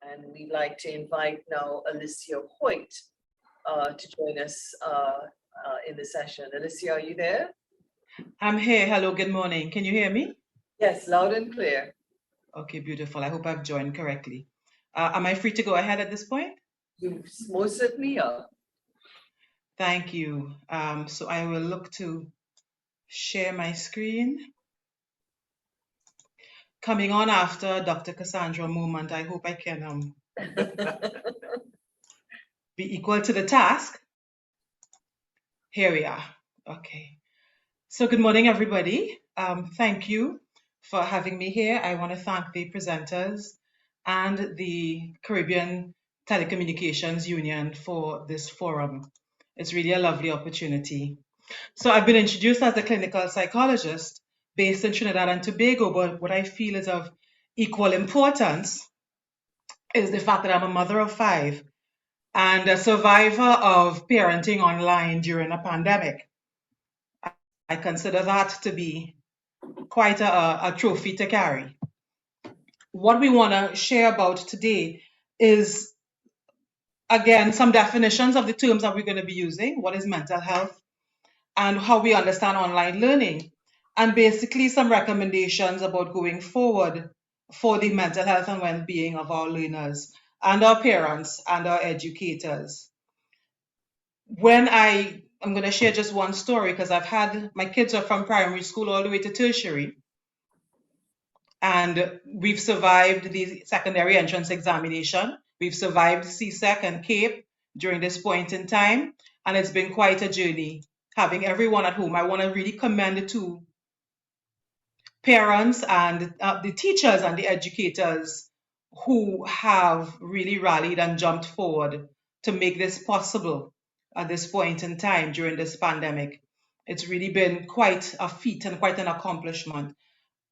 And we'd like to invite now Alicia Hoyt to join us in the session. Alicia, are you there? I'm here. Hello, good morning. Can you hear me? Yes, loud and clear. Okay, beautiful. I hope I've joined correctly. Am I free to go ahead at this point? You most certainly are. Thank you. So I will look to share my screen. Coming on after Dr. Cassandra moment, I hope I can be equal to the task. Here we are. Okay. So good morning, everybody. Thank you for having me here. I want to thank the presenters and the Caribbean Telecommunications Union for this forum. It's really a lovely opportunity. So I've been introduced as a clinical psychologist based in Trinidad and Tobago, but what I feel is of equal importance is the fact that I'm a mother of 5 and a survivor of parenting online during a pandemic. I consider that to be quite a trophy to carry. What we want to share about today is, again, some definitions of the terms that we're going to be using. What is mental health and how we understand online learning, and basically some recommendations about going forward for the mental health and well-being of our learners and our parents and our educators. I'm going to share just one story because my kids are from primary school all the way to tertiary. And we've survived the secondary entrance examination. We've survived CSEC and CAPE during this point in time. And it's been quite a journey having everyone at home. I want to really commend it to parents and the teachers and the educators who have really rallied and jumped forward to make this possible at this point in time during this pandemic. It's really been quite a feat and quite an accomplishment.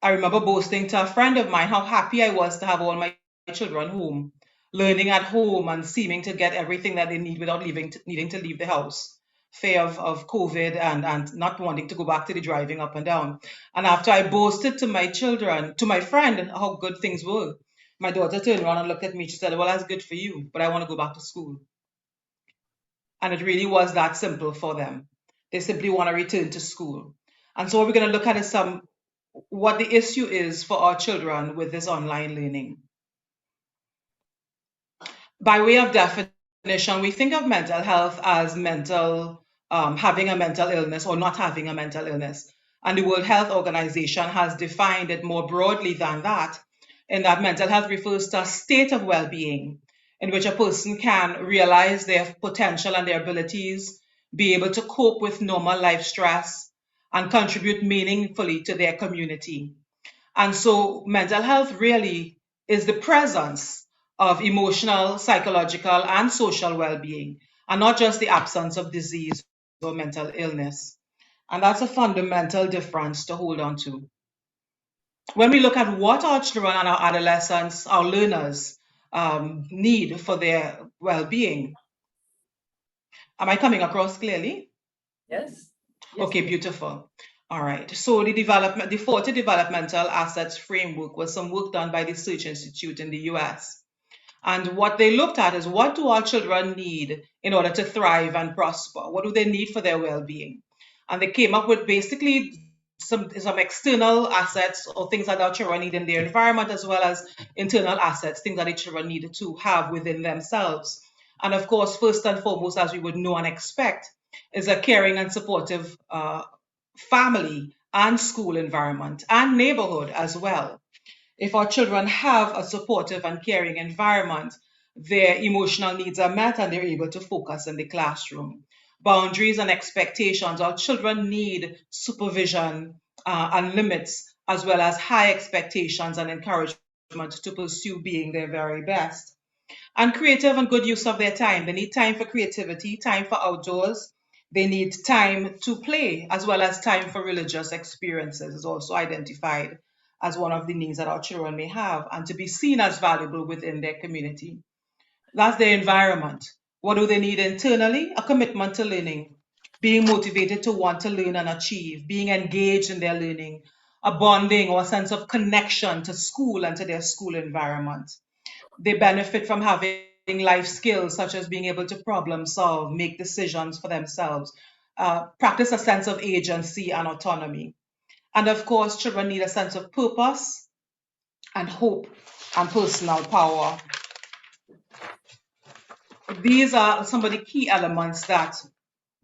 I remember boasting to a friend of mine how happy I was to have all my children home, learning at home and seeming to get everything that they need without needing to leave the house. Fear of COVID and not wanting to go back to the driving up and down. And after I boasted to my friend, how good things were, my daughter turned around and looked at me. She said, well, that's good for you, but I want to go back to school. And it really was that simple for them. They simply want to return to school. And so what we're going to look at is what the issue is for our children with this online learning. By way of definition, we think of mental health as having a mental illness or not having a mental illness. And the World Health Organization has defined it more broadly than that, in that mental health refers to a state of well-being in which a person can realize their potential and their abilities, be able to cope with normal life stress, and contribute meaningfully to their community. And so mental health really is the presence of emotional, psychological, and social well-being, and not just the absence of disease or mental illness. And that's a fundamental difference to hold on to. When we look at what our children and our adolescents, our learners, need for their well-being. Am I coming across clearly? Yes. Okay, beautiful. All right. So the 40 Developmental Assets Framework was some work done by the Search Institute in the US. And what they looked at is, what do our children need in order to thrive and prosper? What do they need for their well-being? And they came up with basically some external assets or things that our children need in their environment, as well as internal assets, things that the children need to have within themselves. And of course, first and foremost, as we would know and expect, is a caring and supportive family and school environment and neighborhood as well. If our children have a supportive and caring environment, their emotional needs are met and they're able to focus in the classroom. Boundaries and expectations. Our children need supervision and limits, as well as high expectations and encouragement to pursue being their very best. And creative and good use of their time. They need time for creativity, time for outdoors. They need time to play, as well as time for religious experiences is also identified as one of the needs that our children may have, and to be seen as valuable within their community. That's their environment. What do they need internally? A commitment to learning, being motivated to want to learn and achieve, being engaged in their learning, a bonding or a sense of connection to school and to their school environment. They benefit from having life skills such as being able to problem solve, make decisions for themselves, practice a sense of agency and autonomy. And of course, children need a sense of purpose and hope and personal power. These are some of the key elements that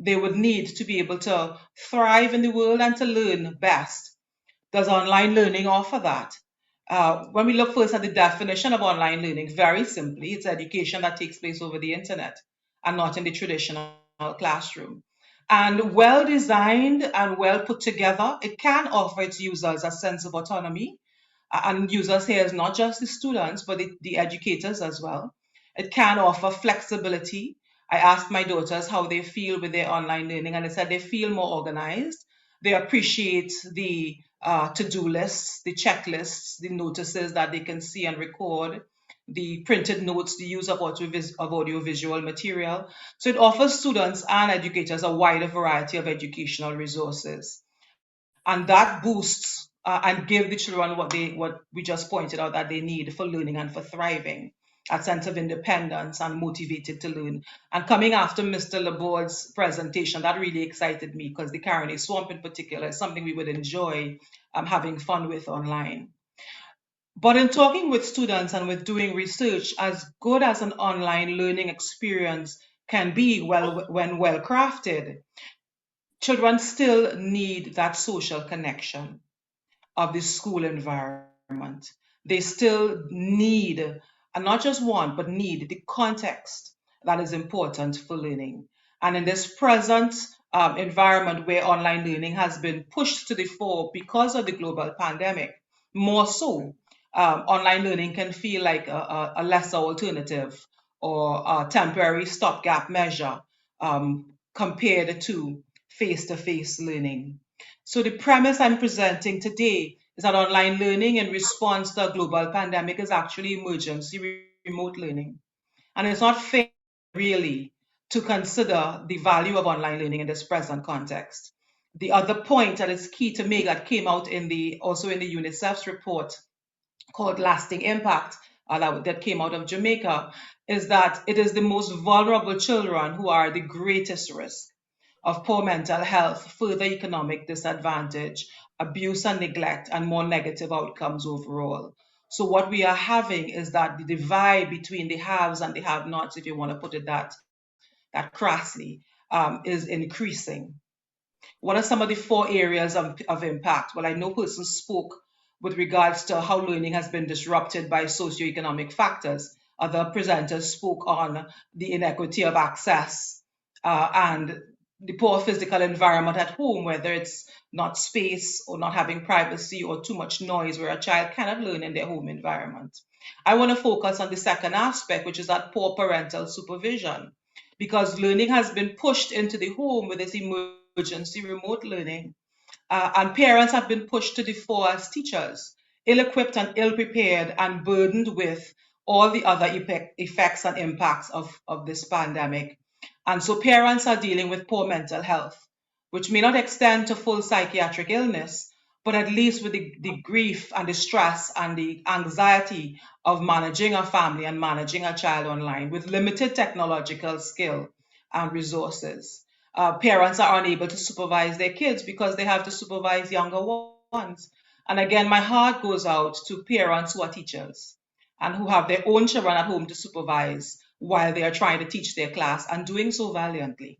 they would need to be able to thrive in the world and to learn best. Does online learning offer that? When we look first at the definition of online learning, very simply, it's education that takes place over the internet and not in the traditional classroom. And well designed and well put together, it can offer its users a sense of autonomy. And users here is not just the students, but the educators as well. It can offer flexibility. I asked my daughters how they feel with their online learning, and they said they feel more organized. They appreciate the to-do lists, the checklists, the notices that they can see and record, the printed notes, the use of audiovisual material. So it offers students and educators a wider variety of educational resources. And that boosts and give the children what we just pointed out that they need for learning and for thriving, a sense of independence and motivated to learn. And coming after Mr. Laborde's presentation, that really excited me because the Caroni Swamp in particular is something we would enjoy having fun with online. But in talking with students and with doing research, as good as an online learning experience can be when well crafted, children still need that social connection of the school environment. They still need, and not just want, but need the context that is important for learning. And in this present environment where online learning has been pushed to the fore because of the global pandemic, more so, online learning can feel like a lesser alternative or a temporary stopgap measure compared to face-to-face learning. So the premise I'm presenting today is that online learning in response to a global pandemic is actually emergency remote learning. And it's not fair, really, to consider the value of online learning in this present context. The other point that is key to make that came out also in the UNICEF's report called Lasting Impact that came out of Jamaica is that it is the most vulnerable children who are the greatest risk of poor mental health, further economic disadvantage, abuse and neglect, and more negative outcomes overall. So what we are having is that the divide between the haves and the have-nots, if you want to put it that crassly, is increasing. What are some of the 4 areas of impact? Well, I know persons spoke with regards to how learning has been disrupted by socioeconomic factors. Other presenters spoke on the inequity of access and the poor physical environment at home, whether it's not space or not having privacy or too much noise where a child cannot learn in their home environment. I want to focus on the second aspect, which is that poor parental supervision, because learning has been pushed into the home with this emergency remote learning, and parents have been pushed to the fore as teachers, ill-equipped and ill-prepared and burdened with all the other effects and impacts of this pandemic. And so parents are dealing with poor mental health, which may not extend to full psychiatric illness, but at least with the grief and the stress and the anxiety of managing a family and managing a child online with limited technological skill and resources. Parents are unable to supervise their kids because they have to supervise younger ones. And again, my heart goes out to parents who are teachers and who have their own children at home to supervise while they are trying to teach their class and doing so valiantly.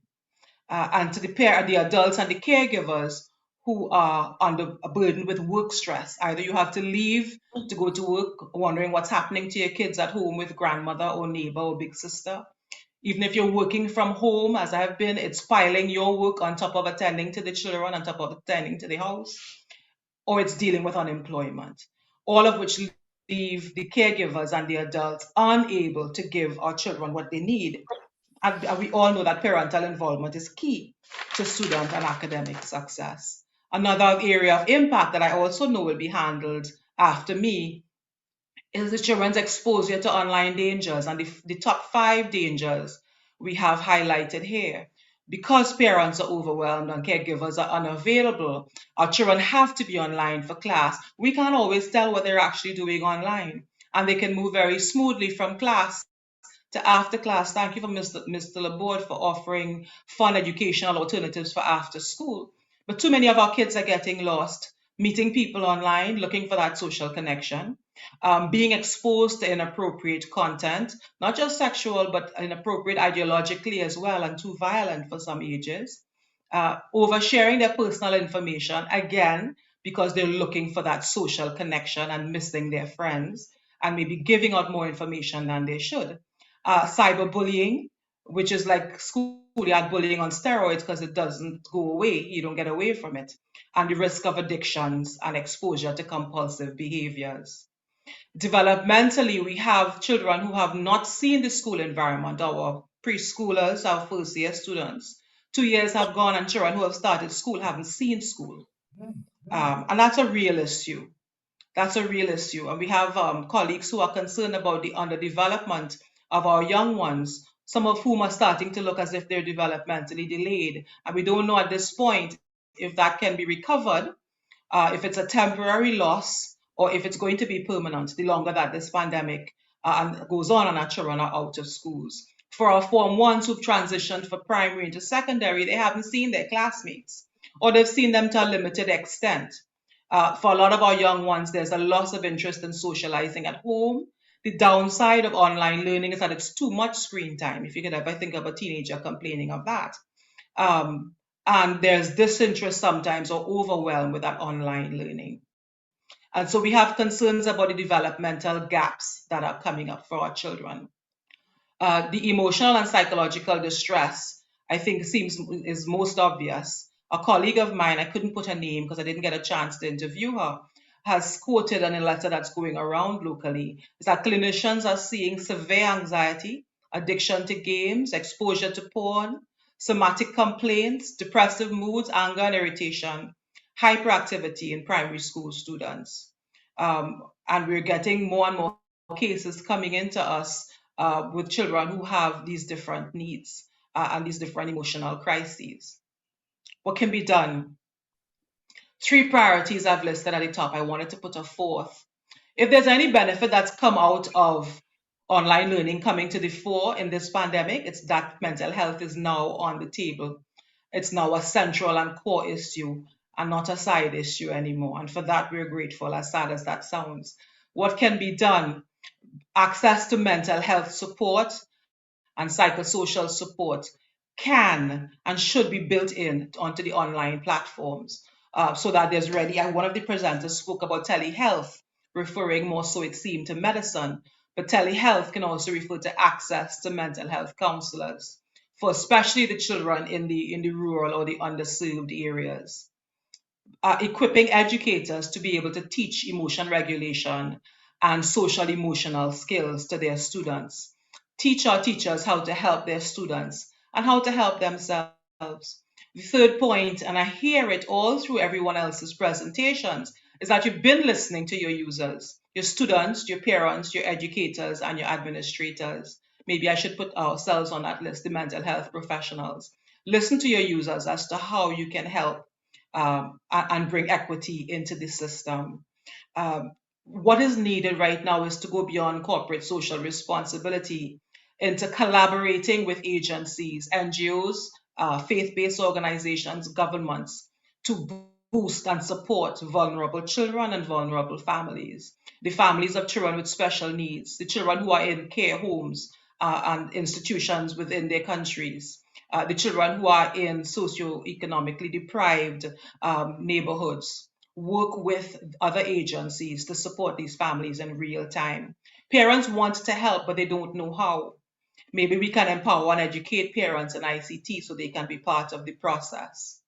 And to the adults and the caregivers who are under a burden with work stress. Either you have to leave to go to work, wondering what's happening to your kids at home with grandmother or neighbor or big sister. Even if you're working from home, as I've been, it's piling your work on top of attending to the children, on top of attending to the house, or it's dealing with unemployment. All of which leave the caregivers and the adults unable to give our children what they need. And we all know that parental involvement is key to student and academic success. Another area of impact that I also know will be handled after me is the children's exposure to online dangers, and the top 5 dangers we have highlighted here. Because parents are overwhelmed and caregivers are unavailable, our children have to be online for class. We can't always tell what they're actually doing online. and they can move very smoothly from class to after class. Thank you for Mr. Laborde for offering fun educational alternatives for after school. But too many of our kids are getting lost, meeting people online, looking for that social connection, being exposed to inappropriate content, not just sexual, but inappropriate ideologically as well, and too violent for some ages. Oversharing their personal information, again, because they're looking for that social connection and missing their friends, and maybe giving out more information than they should. Cyberbullying, which is like schoolyard bullying on steroids because it doesn't go away, you don't get away from it, and the risk of addictions and exposure to compulsive behaviors. Developmentally, we have children who have not seen the school environment, our preschoolers, our first year students. 2 years have gone, and children who have started school haven't seen school. And that's a real issue. That's a real issue. And we have colleagues who are concerned about the underdevelopment of our young ones, some of whom are starting to look as if they're developmentally delayed. And we don't know at this point if that can be recovered, if it's a temporary loss, or if it's going to be permanent the longer that this pandemic goes on and our children are out of schools. For our Form 1s who've transitioned from primary into secondary, they haven't seen their classmates, or they've seen them to a limited extent. For a lot of our young ones, there's a loss of interest in socializing at home. The downside of online learning is that it's too much screen time, if you could ever think of a teenager complaining of that. And there's disinterest sometimes or overwhelm with that online learning. And so we have concerns about the developmental gaps that are coming up for our children. The emotional and psychological distress, I think, is most obvious. A colleague of mine, I couldn't put her name because I didn't get a chance to interview her, has quoted in a letter that's going around locally, is that clinicians are seeing severe anxiety, addiction to games, exposure to porn, somatic complaints, depressive moods, anger and irritation, hyperactivity in primary school students. And we're getting more and more cases coming into us with children who have these different needs and these different emotional crises. What can be done? 3 priorities I've listed at the top. I wanted to put a fourth. If there's any benefit that's come out of online learning coming to the fore in this pandemic, it's that mental health is now on the table. It's now a central and core issue and not a side issue anymore. And for that, we're grateful, as sad as that sounds. What can be done? Access to mental health support and psychosocial support can and should be built in onto the online platforms so that there's ready. And one of the presenters spoke about telehealth, referring more so, it seemed, to medicine. But telehealth can also refer to access to mental health counselors for especially the children in the rural or the underserved areas. Equipping educators to be able to teach emotion regulation and social emotional skills to their students. Teach our teachers how to help their students and how to help themselves. The third point, and I hear it all through everyone else's presentations, is that you've been listening to your users, your students, your parents, your educators, and your administrators. Maybe I should put ourselves on that list, the mental health professionals. Listen to your users as to how you can help and bring equity into the system. What is needed right now is to go beyond corporate social responsibility into collaborating with agencies, NGOs, faith-based organizations, governments to boost and support vulnerable children and vulnerable families, the families of children with special needs, the children who are in care homes and institutions within their countries, the children who are in socioeconomically deprived neighborhoods. Work with other agencies to support these families in real time. Parents want to help, but they don't know how. Maybe we can empower and educate parents in ICT so they can be part of the process.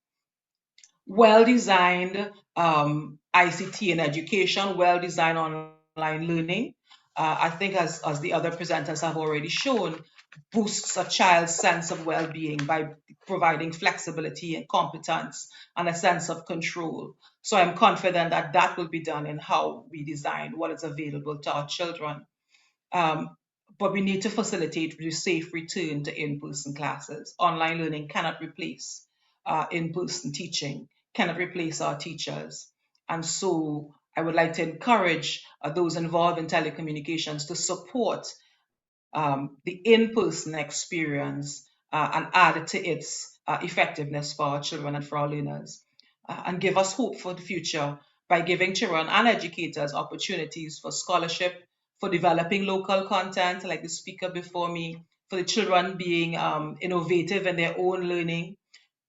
Well-designed ICT in education, well-designed online learning, I think as the other presenters have already shown, boosts a child's sense of well-being by providing flexibility and competence and a sense of control. So I'm confident that that will be done in how we design what is available to our children. But we need to facilitate the safe return to in-person classes. Online learning cannot replace in-person teaching, cannot replace our teachers. And so I would like to encourage those involved in telecommunications to support the in-person experience and add to its effectiveness for our children and for our learners, and give us hope for the future by giving children and educators opportunities for scholarship, for developing local content, like the speaker before me, for the children being innovative in their own learning,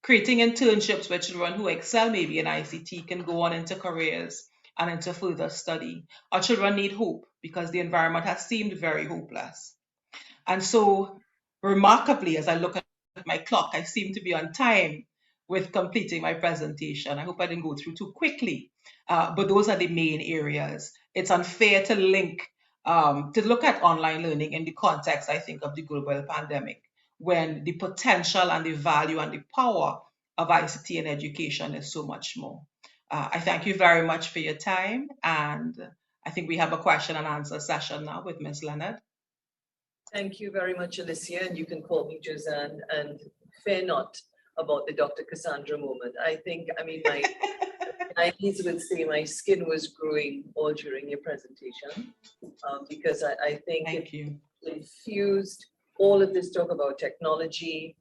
creating internships where children who excel maybe in ICT can go on into careers and into further study. Our children need hope because the environment has seemed very hopeless. And so, remarkably, as I look at my clock, I seem to be on time with completing my presentation. I hope I didn't go through too quickly, but those are the main areas. It's unfair to to look at online learning in the context, I think, of the global pandemic, when the potential and the value and the power of ICT in education is so much more. I thank you very much for your time, and I think we have a question and answer session now with Ms. Leonard. Thank you very much, Alicia, and you can call me Josiah, and fear not about the Dr. Cassandra moment. I think, I mean, my niece would say my skin was growing all during your presentation, because I think Thank you. infused all of this talk about technology,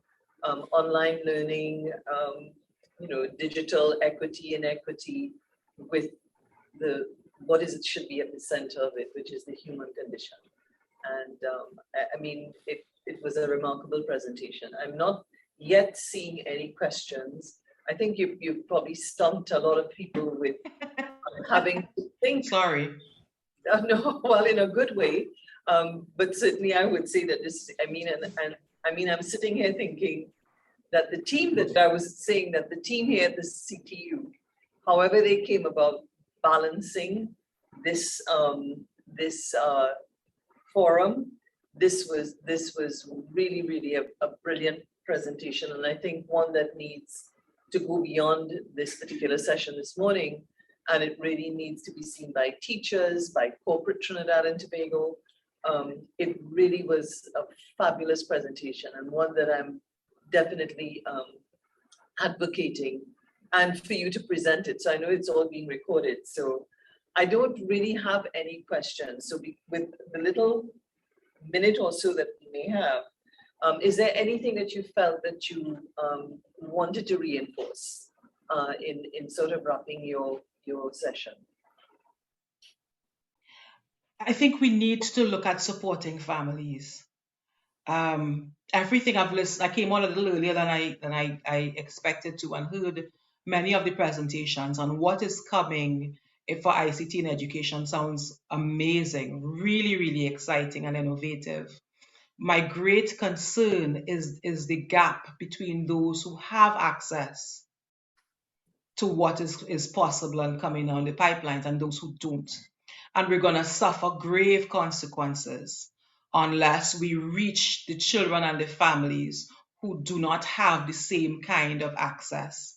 online learning, digital equity and equity with what is it should be at the center of it, which is the human condition. And I mean, it was a remarkable presentation. I'm not yet seeing any questions. I think you've probably stumped a lot of people with having to think. Sorry. No, well, in a good way. But certainly I would say that this, I mean, and I mean, I'm sitting here thinking that the team that I was saying that the team here at the CTU, however they came about balancing this, forum, this was really, really a brilliant presentation. And I think one that needs to go beyond this particular session this morning. And it really needs to be seen by teachers, by corporate Trinidad and Tobago. It really was a fabulous presentation and one that I'm definitely advocating, and for you to present it. So I know it's all being recorded. So I don't really have any questions. So with the little minute or so that we may have, is there anything that you felt that you wanted to reinforce in sort of wrapping your session? I think we need to look at supporting families. Everything I've listened, I came on a little earlier than I expected to, and heard many of the presentations on what is coming for ICT in education. Sounds amazing, really, really exciting and innovative. My great concern is the gap between those who have access to what is possible and coming down the pipelines and those who don't. And we're going to suffer grave consequences unless we reach the children and the families who do not have the same kind of access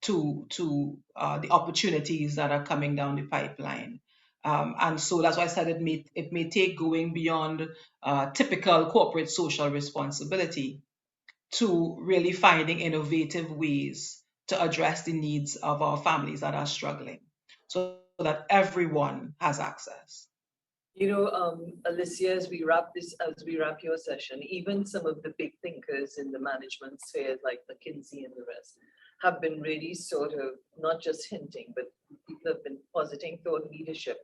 to the opportunities that are coming down the pipeline. And so that's why I said it may take going beyond typical corporate social responsibility to really finding innovative ways to address the needs of our families that are struggling, so that everyone has access. You know, Alicia, as we wrap your session, even some of the big thinkers in the management sphere, like McKinsey and the rest, have been really sort of not just hinting, but people have been positing thought leadership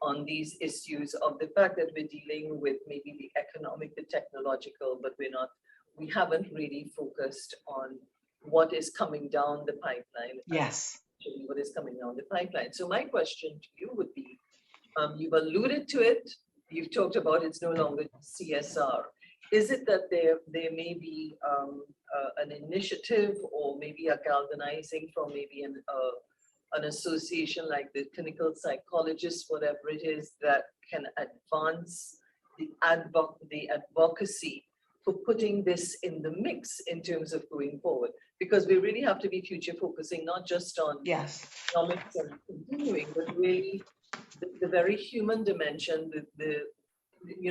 on these issues of the fact that we're dealing with maybe the economic, the technological, but we haven't really focused on what is coming down the pipeline. Yes. What is coming down the pipeline. So my question to you would be, you've alluded to it, you've talked about it's no longer CSR. Is it that there may be an initiative or maybe a galvanizing from maybe an association like the clinical psychologists, whatever it is, that can advance the advocacy for putting this in the mix in terms of going forward? Because we really have to be future focusing, not just on economics and continuing, but really the very human dimension, the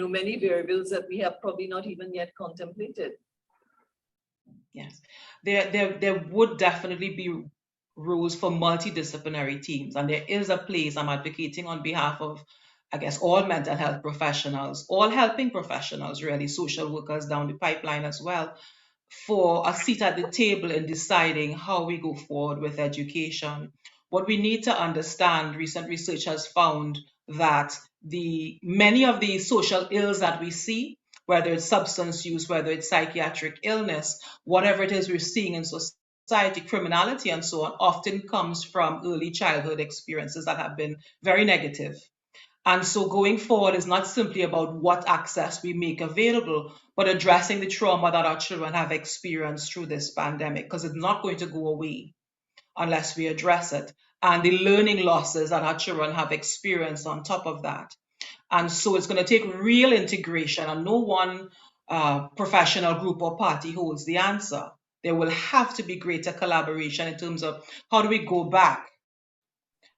many variables that we have probably not even yet contemplated. Yes, there would definitely be roles for multidisciplinary teams. And there is a place, I'm advocating on behalf of, I guess, all mental health professionals, all helping professionals, really, social workers down the pipeline as well, for a seat at the table in deciding how we go forward with education. What we need to understand, recent research has found that many of the social ills that we see, whether it's substance use, whether it's psychiatric illness, whatever it is we're seeing in society, criminality and so on, often comes from early childhood experiences that have been very negative. And so going forward is not simply about what access we make available, but addressing the trauma that our children have experienced through this pandemic, because it's not going to go away unless we address it. And the learning losses that our children have experienced on top of that. And so it's going to take real integration, and no one professional group or party holds the answer. There will have to be greater collaboration in terms of how do we go back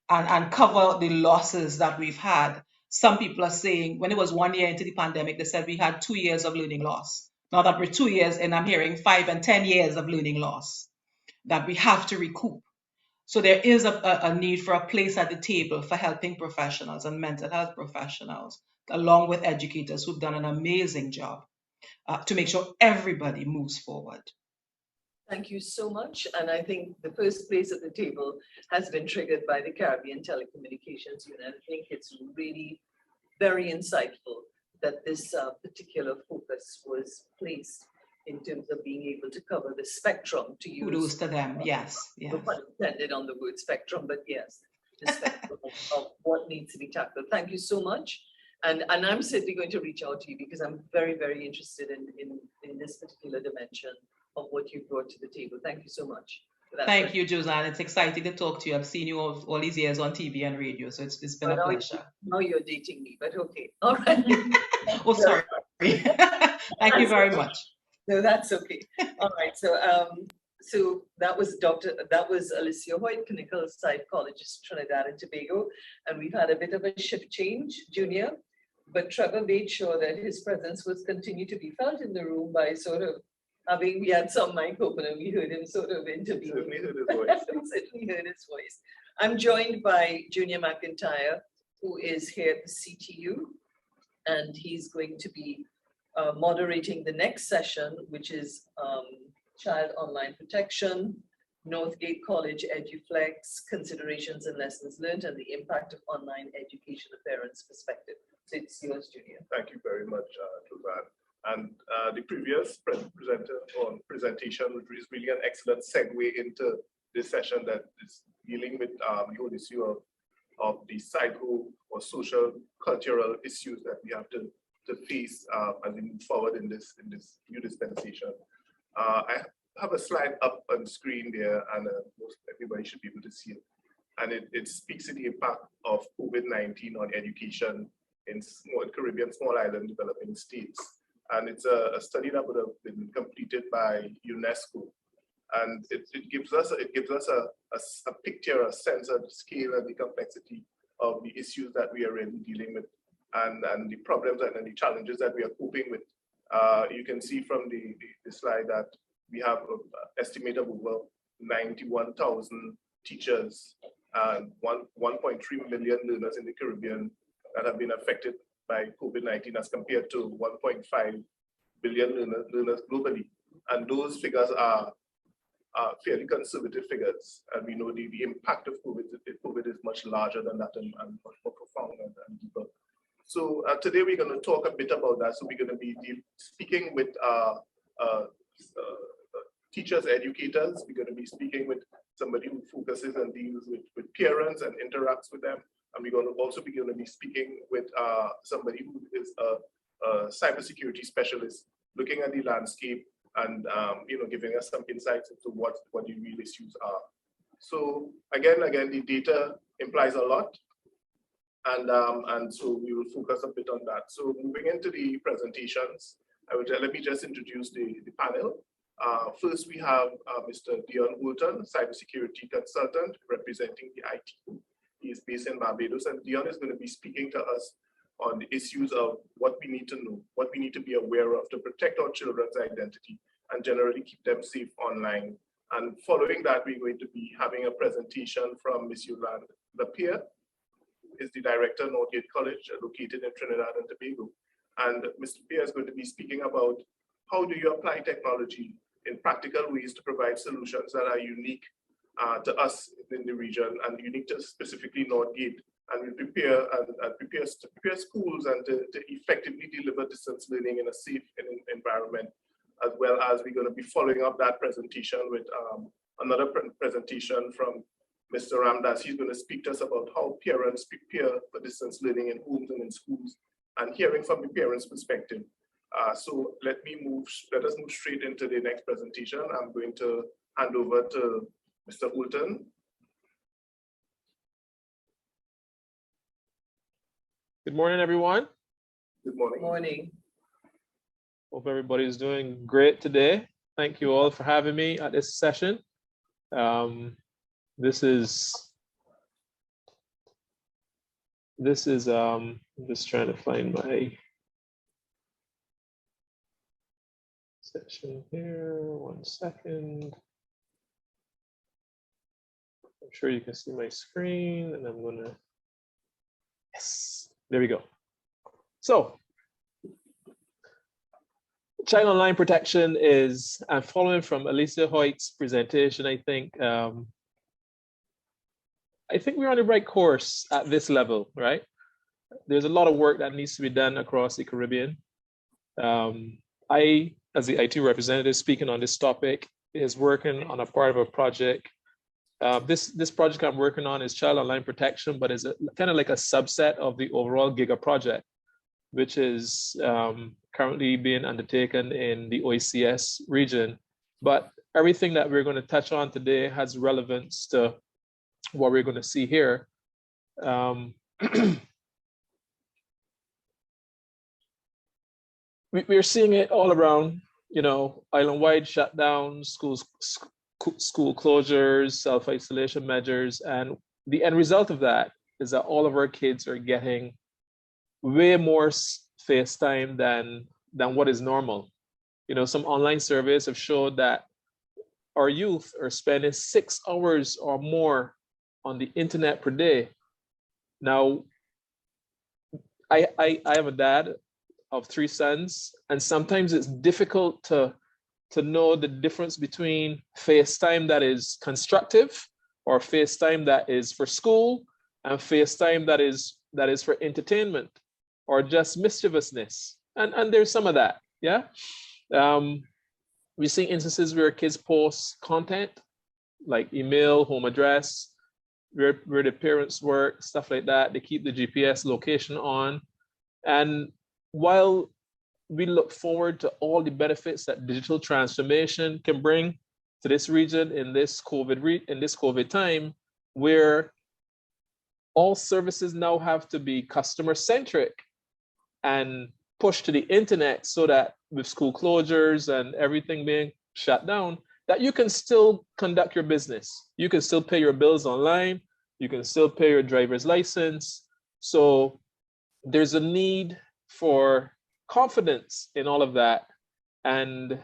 and cover the losses that we've had. Some people are saying when it was 1 year into the pandemic, they said we had 2 years of learning loss. Now that we're 2 years and I'm hearing 5 and 10 years of learning loss that we have to recoup. So there is a need for a place at the table for helping professionals and mental health professionals, along with educators who've done an amazing job to make sure everybody moves forward. Thank you so much. And I think the first place at the table has been triggered by the Caribbean Telecommunications Unit. I think it's really very insightful that this particular focus was placed in terms of being able to cover the spectrum, to use. Kudos to them, yes. No pun intended on the word spectrum, but yes, the spectrum of what needs to be tackled. Thank you so much. And I'm certainly going to reach out to you because I'm very, very interested in this particular dimension of what you brought to the table. Thank you so much. Thank you, Josiah. It's exciting to talk to you. I've seen you all these years on TV and radio, so it's been a pleasure. Now you're dating me, but okay. All right. Oh, sorry. Thank you very much. No, that's okay. All right. So that was Alicia Hoyt, clinical psychologist, Trinidad and Tobago. And we've had a bit of a shift change, Junior, but Trevor made sure that his presence was continue to be felt in the room by sort of we had some mic open and we heard him sort of intervene. Certainly heard his voice. Certainly heard his voice. I'm joined by Junior McIntyre, who is here at the CTU, and he's going to be moderating the next session, which is Child Online Protection, Northgate College Eduflex, Considerations and Lessons Learned, and the Impact of Online Education, a Parent's Perspective. So it's yours, Junior. Thank you very much, Josiah. And the previous presentation is really an excellent segue into this session that is dealing with the whole issue of the psycho or social cultural issues that we have to face as we move forward in this new dispensation. I have a slide up on screen there, and most everybody should be able to see it. And it speaks to the impact of COVID-19 on education in Caribbean small island developing states. And it's a study that would have been completed by UNESCO, and it gives us a picture, a sense of the scale and the complexity of the issues that we are really dealing with, and the problems and the challenges that we are coping with. You can see from the slide that we have an estimate of over 91,000 teachers and 1.3 million learners in the Caribbean that have been affected by COVID-19 as compared to 1.5 billion learners globally. And those figures are fairly conservative figures. And we know the impact of COVID is much larger than that and much more profound and deeper. So today we're going to talk a bit about that. So we're going to be speaking with teachers, educators. We're going to be speaking with somebody who focuses and deals with parents and interacts with them. And we're going to also be speaking with somebody who is a cybersecurity specialist, looking at the landscape and giving us some insights into what the real issues are. So again, the data implies a lot, and so we will focus a bit on that. So moving into the presentations, let me just introduce the panel. First, we have Mr. Dion Woolton, cybersecurity consultant representing the IT. He is based in Barbados, and Dion is going to be speaking to us on the issues of what we need to know, what we need to be aware of to protect our children's identity and generally keep them safe online And following that, we're going to be having a presentation from Ms. Yolanda Lapierre, is the director of Northgate College, located in Trinidad and Tobago. And Mr. Pierre is going to be speaking about how do you apply technology in practical ways to provide solutions that are unique to us in the region and unique to specifically Northgate, and we prepare schools and to effectively deliver distance learning in a safe environment, as well as we're going to be following up that presentation with another presentation from Mr. Ramdas. He's going to speak to us about how parents prepare for distance learning in homes and in schools, and hearing from the parents' perspective. So let us move straight into the next presentation. I'm going to hand over to Mr. Hulton. Good morning, everyone. Good morning. Good morning. Hope everybody's doing great today. Thank you all for having me at this session. I'm just trying to find my section here. 1 second. I'm sure you can see my screen, and I'm gonna, yes, there we go. So, child online protection is, I'm following from Alicia Hoyt's presentation, I think we're on the right course at this level, right? There's a lot of work that needs to be done across the Caribbean. I, as the IT representative speaking on this topic, is working on a part of a project. This project I'm working on is child online protection, but is kind of like a subset of the overall GIGA project, which is currently being undertaken in the OECS region. But everything that we're going to touch on today has relevance to what we're going to see here. We're seeing it all around, island-wide shutdowns, school closures, self-isolation measures, and the end result of that is that all of our kids are getting way more face time than what is normal. Some online surveys have showed that our youth are spending 6 hours or more on the internet per day. Now, I am a dad of 3 sons, and sometimes it's difficult to know the difference between FaceTime that is constructive or FaceTime that is for school and FaceTime that is for entertainment or just mischievousness. And there's some of that, yeah? We see instances where kids post content like email, home address, where the parents work, stuff like that. They keep the GPS location on. And while we look forward to all the benefits that digital transformation can bring to this region in this COVID time, where all services now have to be customer-centric and pushed to the internet, so that with school closures and everything being shut down, that you can still conduct your business. You can still pay your bills online. You can still pay your driver's license. So there's a need for confidence in all of that. And,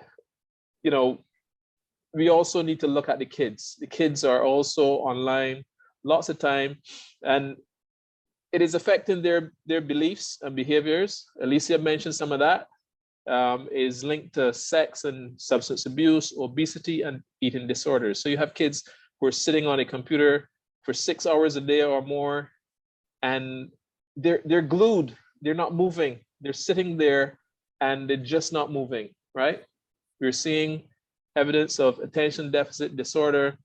we also need to look at the kids. The kids are also online lots of time, and it is affecting their beliefs and behaviors. Alicia mentioned some of that. Is linked to sex and substance abuse, obesity, and eating disorders. So you have kids who are sitting on a computer for 6 hours a day or more, and they're glued. They're not moving. They're sitting there and they're just not moving, right? We're seeing evidence of attention deficit disorder,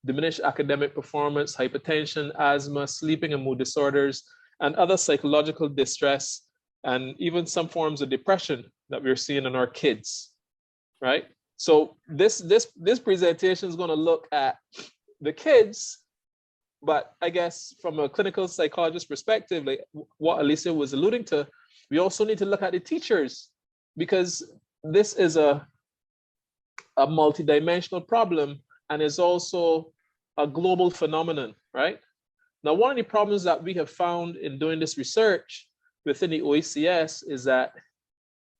diminished academic performance, hypertension, asthma, sleeping and mood disorders, and other psychological distress, and even some forms of depression that we're seeing in our kids, right? So this presentation is going to look at the kids, but I guess from a clinical psychologist perspective, like what Alicia was alluding to, we also need to look at the teachers, because this is a multidimensional problem and is also a global phenomenon, right? Now, one of the problems that we have found in doing this research within the OECS is that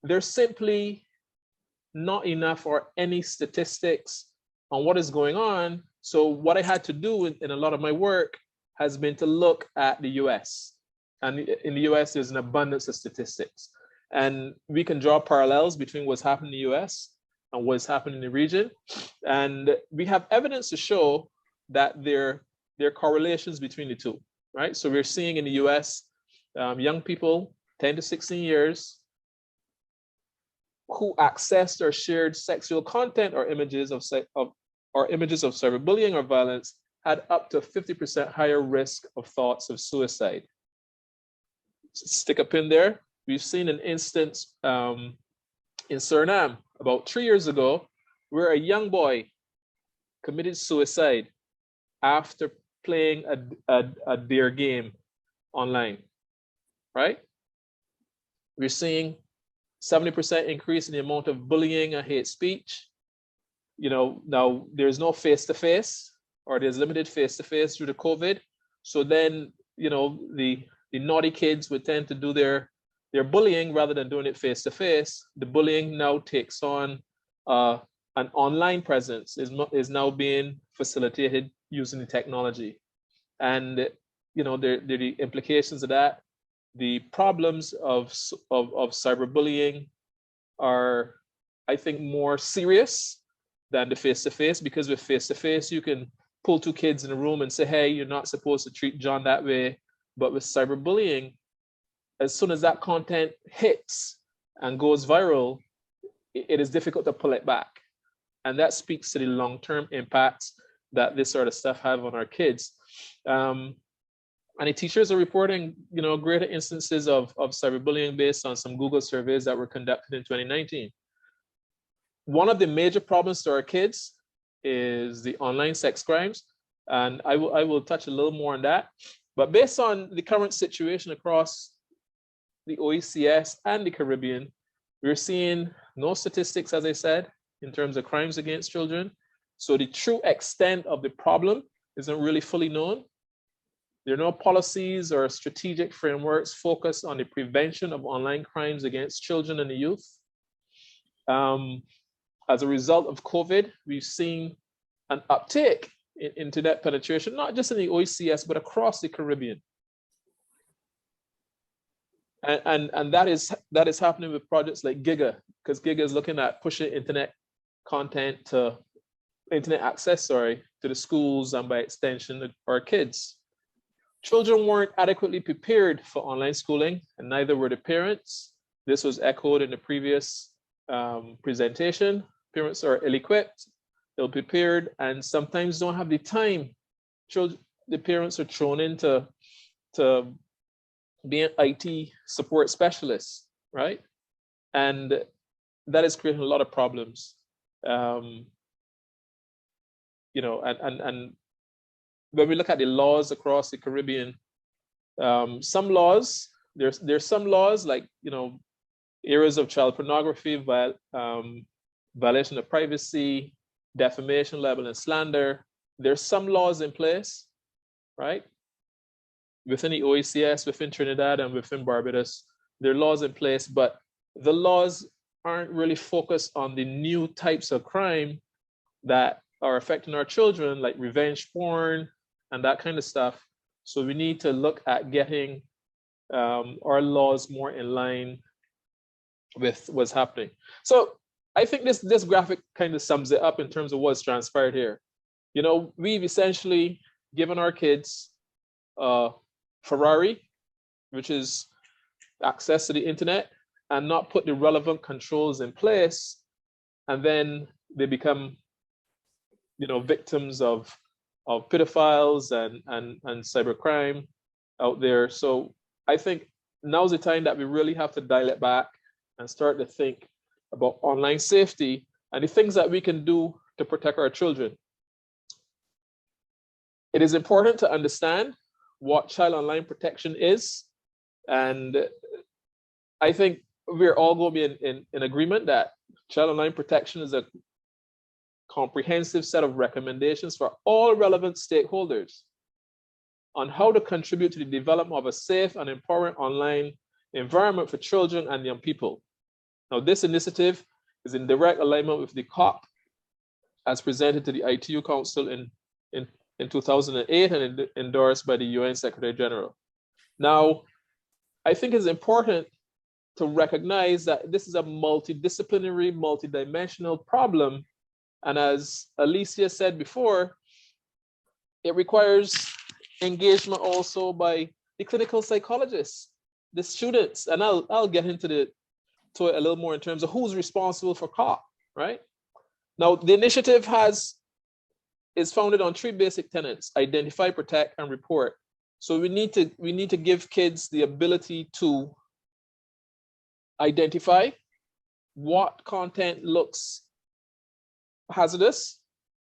there's simply not enough or any statistics on what is going on. So what I had to do in a lot of my work has been to look at the US. And in the US, there's an abundance of statistics. And we can draw parallels between what's happening in the US and what's happening in the region. And we have evidence to show that there are correlations between the two, right? So we're seeing in the US, young people, 10 to 16 years, who accessed or shared sexual content or images of cyberbullying or violence had up to 50% higher risk of thoughts of suicide. Stick a pin there. We've seen an instance in Suriname about 3 years ago where a young boy committed suicide after playing a dare game online, right? We're seeing 70% increase in the amount of bullying and hate speech. You know, now there's no face-to-face, or there's limited face-to-face due to COVID. So then, you know, the naughty kids would tend to do their bullying rather than doing it face-to-face. The bullying now takes on an online presence, is now being facilitated using the technology. And, you know, the implications of that, the problems of cyberbullying are, I think, more serious than the face-to-face, because with face-to-face, you can pull two kids in a room and say, hey, you're not supposed to treat John that way. But with cyberbullying, as soon as that content hits and goes viral, it is difficult to pull it back. And that speaks to the long-term impacts that this sort of stuff have on our kids. And the teachers are reporting, you know, greater instances of cyberbullying based on some Google surveys that were conducted in 2019. One of the major problems to our kids is the online sex crimes. And I will touch a little more on that. But based on the current situation across the OECS and the Caribbean, we're seeing no statistics, as I said, in terms of crimes against children. So the true extent of the problem isn't really fully known. There are no policies or strategic frameworks focused on the prevention of online crimes against children and the youth. As a result of COVID, we've seen an uptick in internet penetration, not just in the OECS, but across the Caribbean. And that is happening with projects like Giga, because Giga is looking at pushing internet access to the schools and by extension our kids. Children weren't adequately prepared for online schooling, and neither were the parents. This was echoed in the previous presentation. Parents are ill-equipped, ill-prepared, and sometimes don't have the time. The parents are thrown into being IT support specialists, right? And that is creating a lot of problems. You know, and when we look at the laws across the Caribbean, some laws, there's some laws like, you know, areas of child pornography, violation of privacy, defamation, libel, and slander. There's some laws in place, right? Within the OECS, within Trinidad, and within Barbados, there are laws in place, but the laws aren't really focused on the new types of crime that are affecting our children, like revenge porn and that kind of stuff. So we need to look at getting our laws more in line with what's happening. So I think this graphic kind of sums it up in terms of what's transpired here. You know, we've essentially given our kids Ferrari, which is access to the internet, and not put the relevant controls in place, and then they become, you know, victims of pedophiles and cybercrime out there. So I think now's the time that we really have to dial it back and start to think about online safety and the things that we can do to protect our children. It is important to understand what child online protection is. And I think we're all going to be in agreement that child online protection is a comprehensive set of recommendations for all relevant stakeholders on how to contribute to the development of a safe and empowering online environment for children and young people. Now, this initiative is in direct alignment with the COP as presented to the ITU Council in 2008 and endorsed by the UN Secretary General. Now, I think it's important to recognize that this is a multidisciplinary, multidimensional problem. And as Alicia said before, it requires engagement also by the clinical psychologists, the students, and I'll get into it a little more in terms of who's responsible for COP, right? Now, the initiative is founded on 3 basic tenets: identify, protect, and report. So we need to give kids the ability to identify what content looks hazardous,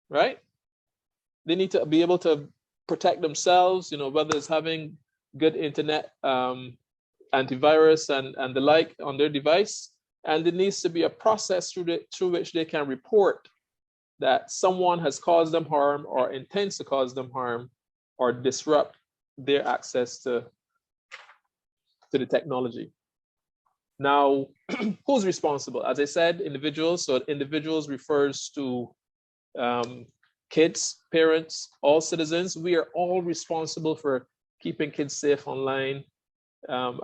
right? They need to be able to protect themselves, whether it's having good internet antivirus and the like on their device. And there needs to be a process through which they can report that someone has caused them harm or intends to cause them harm or disrupt their access to the technology. Now, who's responsible? As I said, individuals. So individuals refers to kids, parents, all citizens. We are all responsible for keeping kids safe online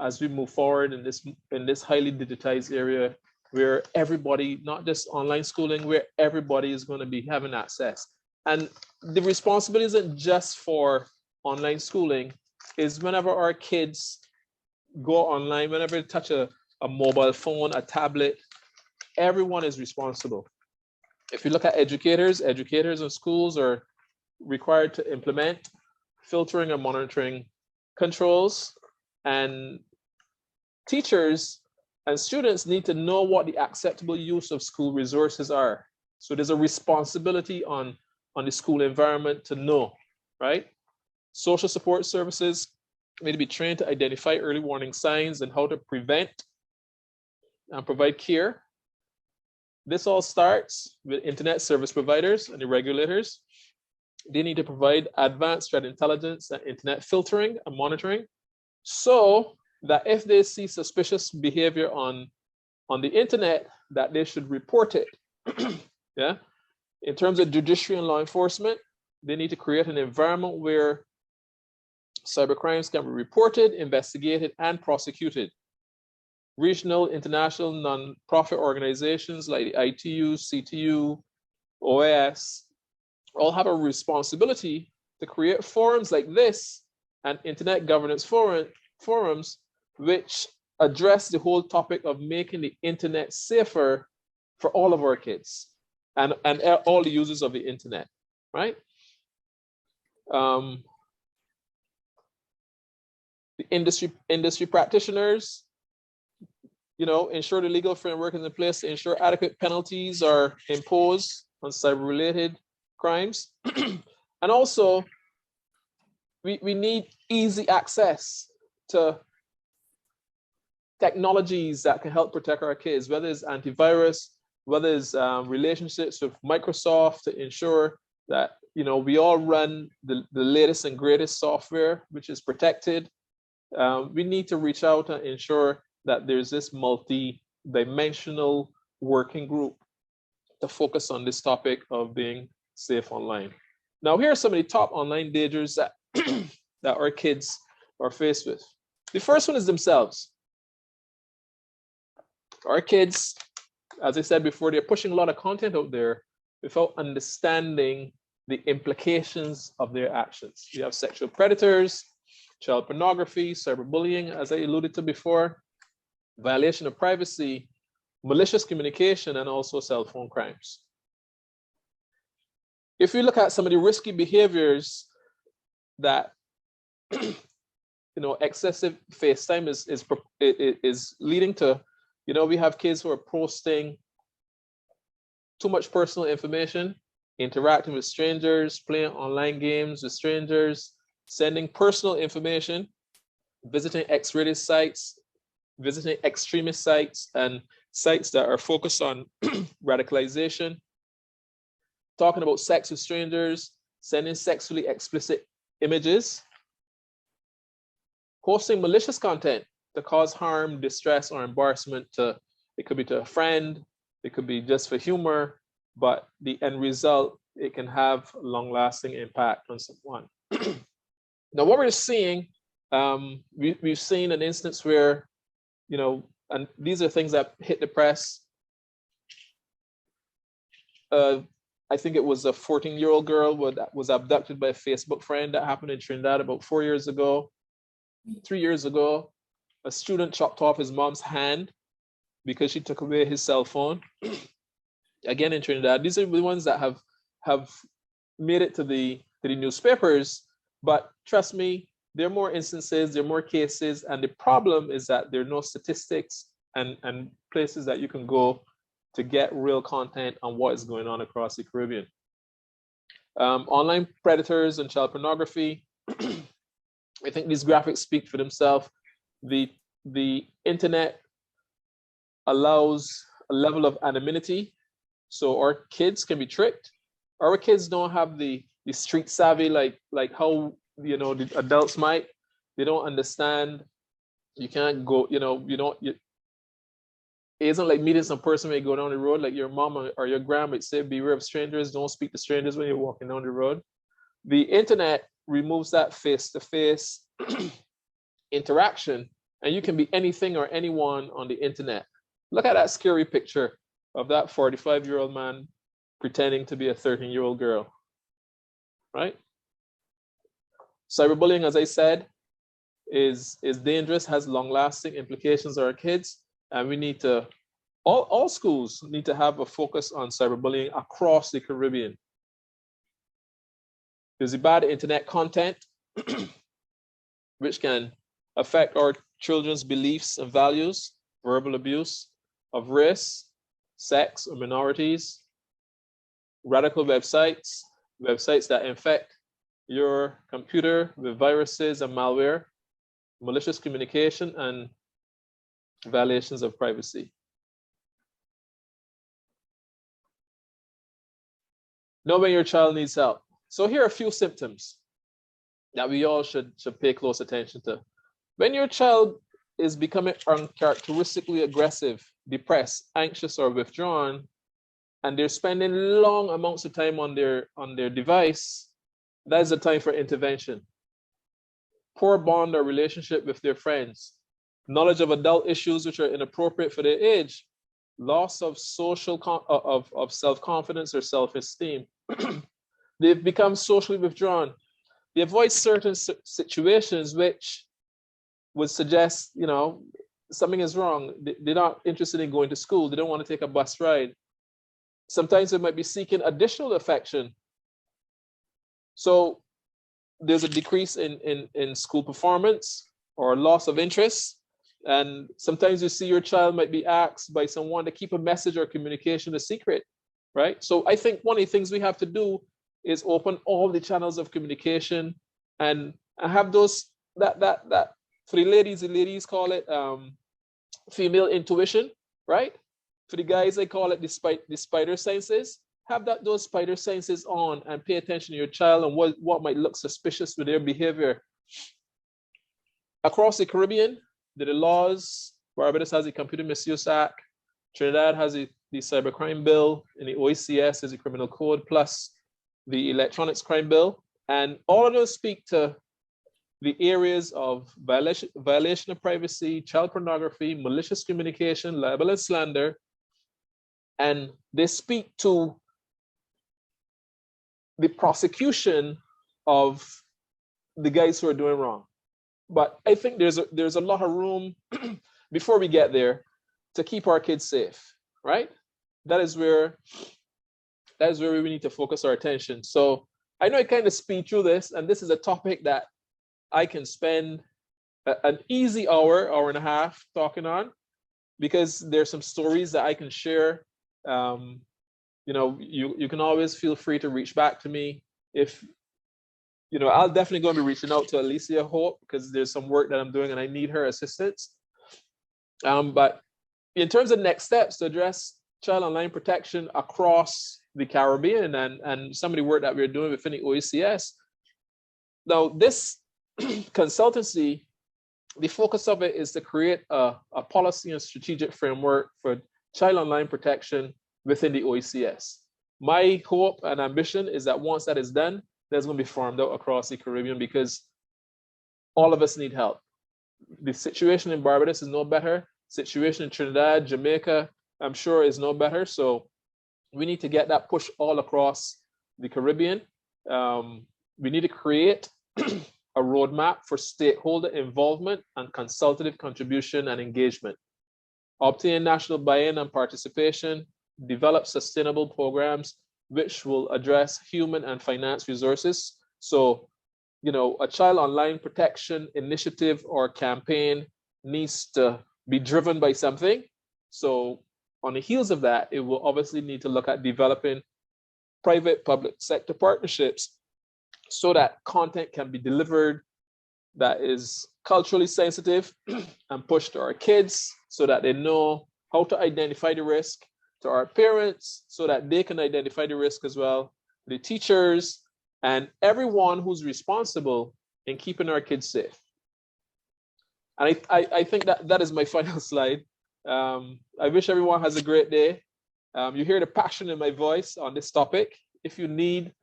as we move forward in this highly digitized area where everybody, not just online schooling, where everybody is going to be having access. And the responsibility isn't just for online schooling, is whenever our kids go online, whenever they touch a mobile phone, a tablet, everyone is responsible. If you look at educators in schools are required to implement filtering and monitoring controls, and teachers and students need to know what the acceptable use of school resources are. So there's a responsibility on the school environment to know, right? Social support services need to be trained to identify early warning signs and how to prevent and provide care. This all starts with internet service providers and the regulators. They need to provide advanced threat intelligence and internet filtering and monitoring, so that if they see suspicious behavior on the internet, that they should report it. Yeah. In terms of judiciary and law enforcement, they need to create an environment where cybercrimes can be reported, investigated, and prosecuted. Regional, international, non-profit organizations like the ITU, CTU, OAS, all have a responsibility to create forums like this and internet governance forums which address the whole topic of making the internet safer for all of our kids and all the users of the internet, right? The industry practitioners, ensure the legal framework is in place to ensure adequate penalties are imposed on cyber-related crimes. And also, we need easy access to technologies that can help protect our kids, whether it's antivirus, whether it's relationships with Microsoft to ensure that we all run the latest and greatest software, which is protected. We need to reach out and ensure that there's this multi-dimensional working group to focus on this topic of being safe online. Now, here are some of the top online dangers that, that our kids are faced with. The first one is themselves. Our kids, as I said before, they're pushing a lot of content out there without understanding the implications of their actions. You have sexual predators, child pornography, cyberbullying, as I alluded to before, violation of privacy, malicious communication, and also cell phone crimes. If you look at some of the risky behaviors that excessive FaceTime is leading to, we have kids who are posting too much personal information, interacting with strangers, playing online games with strangers, sending personal information, visiting X-rated sites, visiting extremist sites and sites that are focused on radicalization, talking about sex with strangers, sending sexually explicit images, posting malicious content to cause harm, distress, or embarrassment it could be to a friend, it could be just for humor, but the end result, it can have long-lasting impact on someone. Now, what we're seeing, we've seen an instance where, you know, and these are things that hit the press. I think it was a 14-year-old girl that was abducted by a Facebook friend. That happened in Trinidad about 4 years ago. 3 years ago, a student chopped off his mom's hand because she took away his cell phone. Again in Trinidad, these are the ones that have made it to the newspapers. But trust me, there are more instances, there are more cases, and the problem is that there are no statistics and places that you can go to get real content on what is going on across the Caribbean. Online predators and child pornography. I think these graphics speak for themselves. The internet allows a level of anonymity, so our kids can be tricked. Our kids don't have the street savvy like how, you know, the adults might. They don't understand. You can't go, it isn't like meeting some person when you go down the road, like your mom or your grandma would say, beware of strangers, don't speak to strangers when you're walking down the road. The internet removes that face-to-face interaction, and you can be anything or anyone on the internet. Look at that scary picture of that 45-year-old man pretending to be a 13-year-old girl, right? Cyberbullying, as I said, is dangerous, has long-lasting implications on our kids, and we need to, all schools need to have a focus on cyberbullying across the Caribbean. There's the bad internet content, which can affect our children's beliefs and values, verbal abuse of race, sex, or minorities, radical websites that infect your computer with viruses and malware, malicious communication, and violations of privacy. Know when your child needs help. So here are a few symptoms that we all should pay close attention to. When your child is becoming uncharacteristically aggressive, depressed, anxious, or withdrawn, and they're spending long amounts of time on their device, that is a time for intervention. Poor bond or relationship with their friends, knowledge of adult issues which are inappropriate for their age, loss of of self-confidence or self-esteem. They've become socially withdrawn. They avoid certain situations which would suggest, you know, something is wrong. They're not interested in going to school. They don't want to take a bus ride. Sometimes they might be seeking additional affection. So there's a decrease in school performance or loss of interest. And sometimes you see your child might be asked by someone to keep a message or communication a secret, right? So I think one of the things we have to do is open all the channels of communication and have those, that for the ladies call it female intuition, right? For the guys, they call it the spider senses. Have those spider senses on and pay attention to your child and what might look suspicious with their behavior. Across the Caribbean, there are laws. Barbados has the Computer Misuse Act. Trinidad has the Cybercrime Bill, and the OECS is the Criminal Code, plus the Electronics Crime Bill. And all of those speak to the areas of violation of privacy, child pornography, malicious communication, libel and slander. And they speak to the prosecution of the guys who are doing wrong. But I think there's a lot of room before we get there to keep our kids safe, right? That is where we need to focus our attention. So I know I kind of speed through this, and this is a topic that I can spend an easy hour and a half talking on, because there's some stories that I can share. You know, you can always feel free to reach back to me. If, you know, I'll definitely going to be reaching out to Alicia Hope, because there's some work that I'm doing and I need her assistance. But in terms of next steps to address child online protection across the Caribbean and some of the work that we're doing within the OECS, now this consultancy, the focus of it is to create a policy and strategic framework for child online protection within the OECS. My hope and ambition is that once that is done, there's going to be farmed out across the Caribbean, because all of us need help. The situation in Barbados is no better. Situation in Trinidad, Jamaica, I'm sure is no better. So we need to get that push all across the Caribbean. We need to create a roadmap for stakeholder involvement and consultative contribution and engagement. Obtain national buy-in and participation, develop sustainable programs which will address human and finance resources. So, you know, a child online protection initiative or campaign needs to be driven by something. So on the heels of that, it will obviously need to look at developing private public sector partnerships so that content can be delivered that is culturally sensitive and pushed to our kids so that they know how to identify the risk, to our parents so that they can identify the risk as well, the teachers, and everyone who's responsible in keeping our kids safe. And I think that is my final slide. I wish everyone has a great day. You hear the passion in my voice on this topic. If you need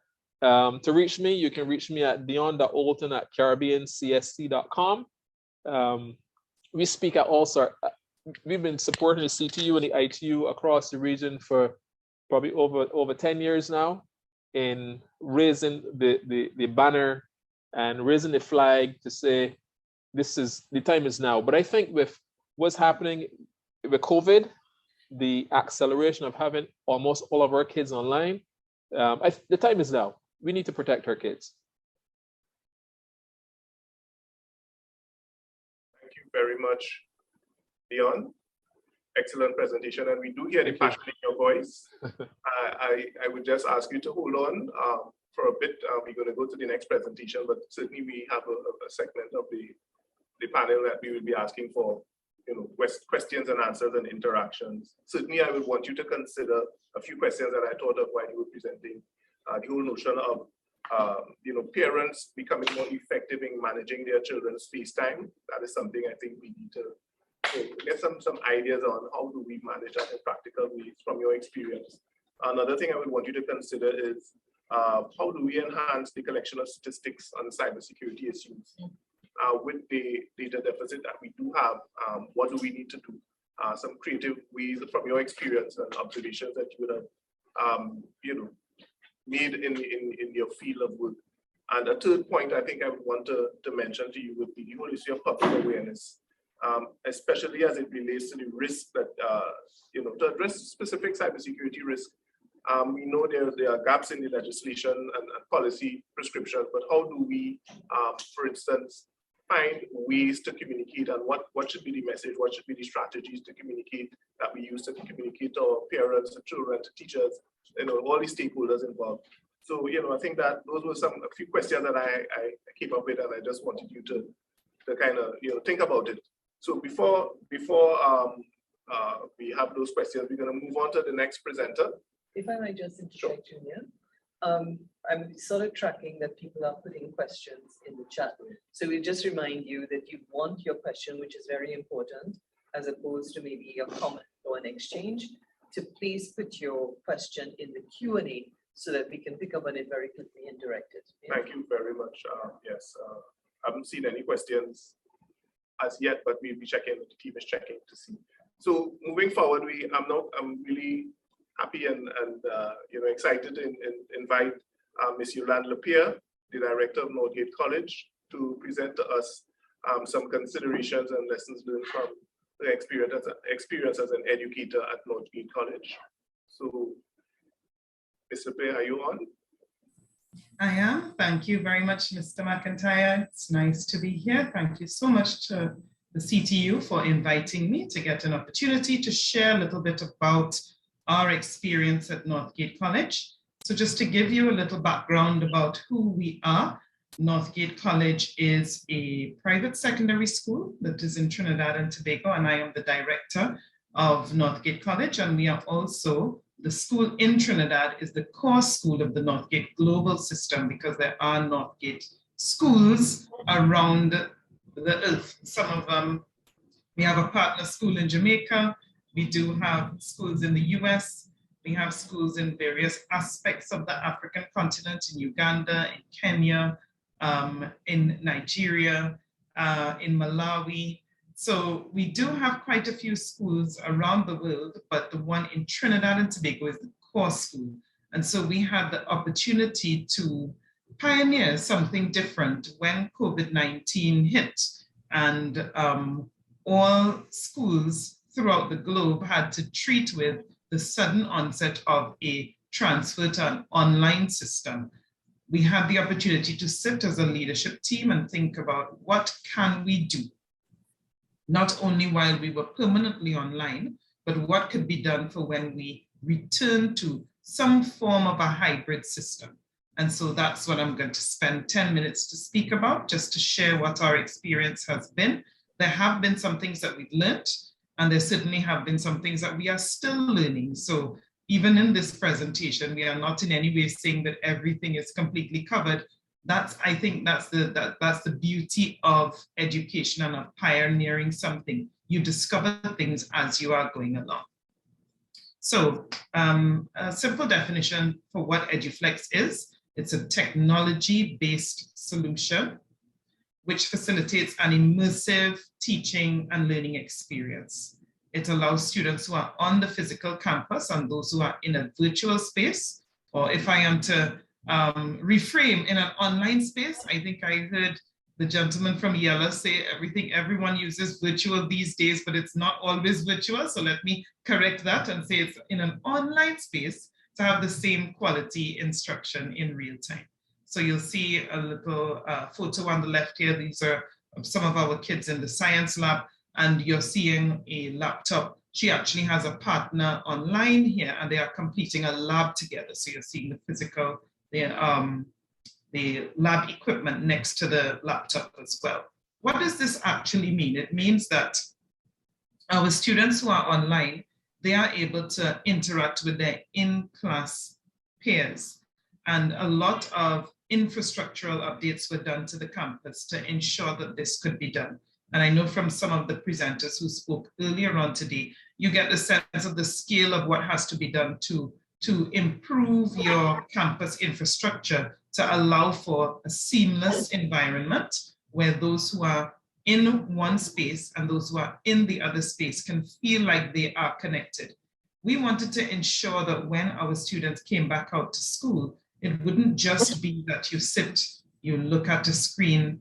to reach me, you can reach me at dion.olton@caribbeancst.com. We speak at all sorts. We've been supporting the CTU and the ITU across the region for probably over 10 years now in raising the banner and raising the flag to say the time is now. But I think with what's happening with COVID, the acceleration of having almost all of our kids online, the time is now. We need to protect our kids. Thank you very much, Dion. Excellent presentation, and we do hear the passion in your voice. I would just ask you to hold on for a bit. We're going to go to the next presentation, but certainly we have a segment of the panel that we will be asking for, you know, questions and answers and interactions. Certainly, I would want you to consider a few questions that I thought of while you were presenting. The whole notion of you know, parents becoming more effective in managing their children's space time. That is something I think we need to get some ideas on how do we manage that in practical ways from your experience. Another thing I would want you to consider is how do we enhance the collection of statistics on cybersecurity issues with the data deficit that we do have. What do we need to do? Some creative ways from your experience and observations that you would have you know, made in your field of work. And a third point I think I would want to mention to you would be the whole issue of public awareness, especially as it relates to the risk that, you know, to address specific cybersecurity risk. We know there are gaps in the legislation and policy prescriptions, but how do we, for instance, find ways to communicate, and what should be the message, what should be the strategies to communicate that we use to communicate to our parents, to children, to teachers, you know, all the stakeholders involved. So, you know, I think that those were a few questions that I came up with, and I just wanted you to kind of, you know, think about it. So before we have those questions, we're going to move on to the next presenter. If I might just interject, Junior. I'm sort of tracking that people are putting questions in the chat. So we'll just remind you that you want your question, which is very important, as opposed to maybe a comment or an exchange, to please put your question in the Q&A so that we can pick up on it very quickly and direct it. Yeah. Thank you very much. Yes, I haven't seen any questions as yet, but we'll be checking, the team is checking to see. So moving forward, I'm really happy and you know, excited to invite Ms. Yolande Lapierre, the director of Northgate College, to present to us some considerations and lessons learned from the experience as an educator at Northgate College. So, Ms. Lapierre, are you on? I am. Thank you very much, Mr. McIntyre. It's nice to be here. Thank you so much to the CTU for inviting me to get an opportunity to share a little bit about our experience at Northgate College. So just to give you a little background about who we are, Northgate College is a private secondary school that is in Trinidad and Tobago, and I am the director of Northgate College, and we are also the school in Trinidad is the core school of the Northgate global system, because there are Northgate schools around the earth. Some of them, we have a partner school in Jamaica. We do have schools in the US. We have schools in various aspects of the African continent, in Uganda, in Kenya, in Nigeria, in Malawi. So we do have quite a few schools around the world, but the one in Trinidad and Tobago is the core school. And so we had the opportunity to pioneer something different when COVID-19 hit, and all schools throughout the globe had to treat with the sudden onset of a transfer to an online system. We had the opportunity to sit as a leadership team and think about what can we do, not only while we were permanently online, but what could be done for when we return to some form of a hybrid system. And so that's what I'm going to spend 10 minutes to speak about, just to share what our experience has been. There have been some things that we've learned, and there certainly have been some things that we are still learning. So even in this presentation, we are not in any way saying that everything is completely covered. I think that's the beauty of education and of pioneering something. You discover things as you are going along. So a simple definition for what Eduflex is: it's a technology-based solution which facilitates an immersive teaching and learning experience. It allows students who are on the physical campus and those who are in a virtual space, or if I am to reframe, in an online space. I think I heard the gentleman from Yella say everyone uses virtual these days, but it's not always virtual. So let me correct that and say it's in an online space to have the same quality instruction in real time. So you'll see a little photo on the left here. These are some of our kids in the science lab, and you're seeing a laptop. She actually has a partner online here, and they are completing a lab together. So you're seeing the physical, the lab equipment next to the laptop as well. What does this actually mean? It means that our students who are online, they are able to interact with their in-class peers. And a lot of infrastructural updates were done to the campus to ensure that this could be done. And I know from some of the presenters who spoke earlier on today, you get the sense of the scale of what has to be done to improve your campus infrastructure to allow for a seamless environment where those who are in one space and those who are in the other space can feel like they are connected. We wanted to ensure that when our students came back out to school, it wouldn't just be that you sit, you look at a screen,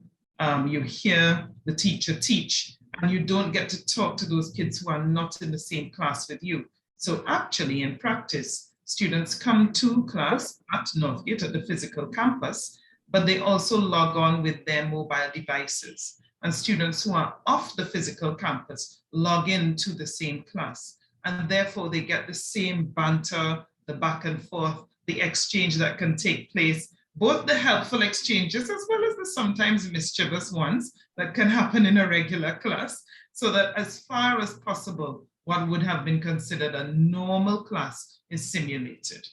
you hear the teacher teach, and you don't get to talk to those kids who are not in the same class with you. So actually, in practice, students come to class at Northgate, at the physical campus, but they also log on with their mobile devices. And students who are off the physical campus log into the same class. And therefore, they get the same banter, the back and forth, the exchange that can take place, both the helpful exchanges as well as the sometimes mischievous ones that can happen in a regular class, so that as far as possible, what would have been considered a normal class is simulated.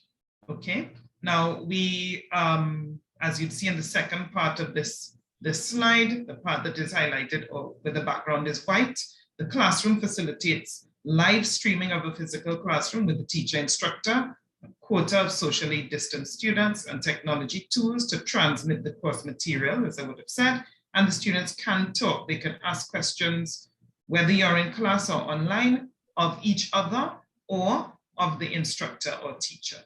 Okay, now we, as you'd see in the second part of this slide, the part that is highlighted or where the background is white, the classroom facilitates live streaming of a physical classroom with the teacher instructor, a quota of socially distant students, and technology tools to transmit the course material, as I would have said, and the students can talk. They can ask questions, whether you're in class or online, of each other or of the instructor or teacher.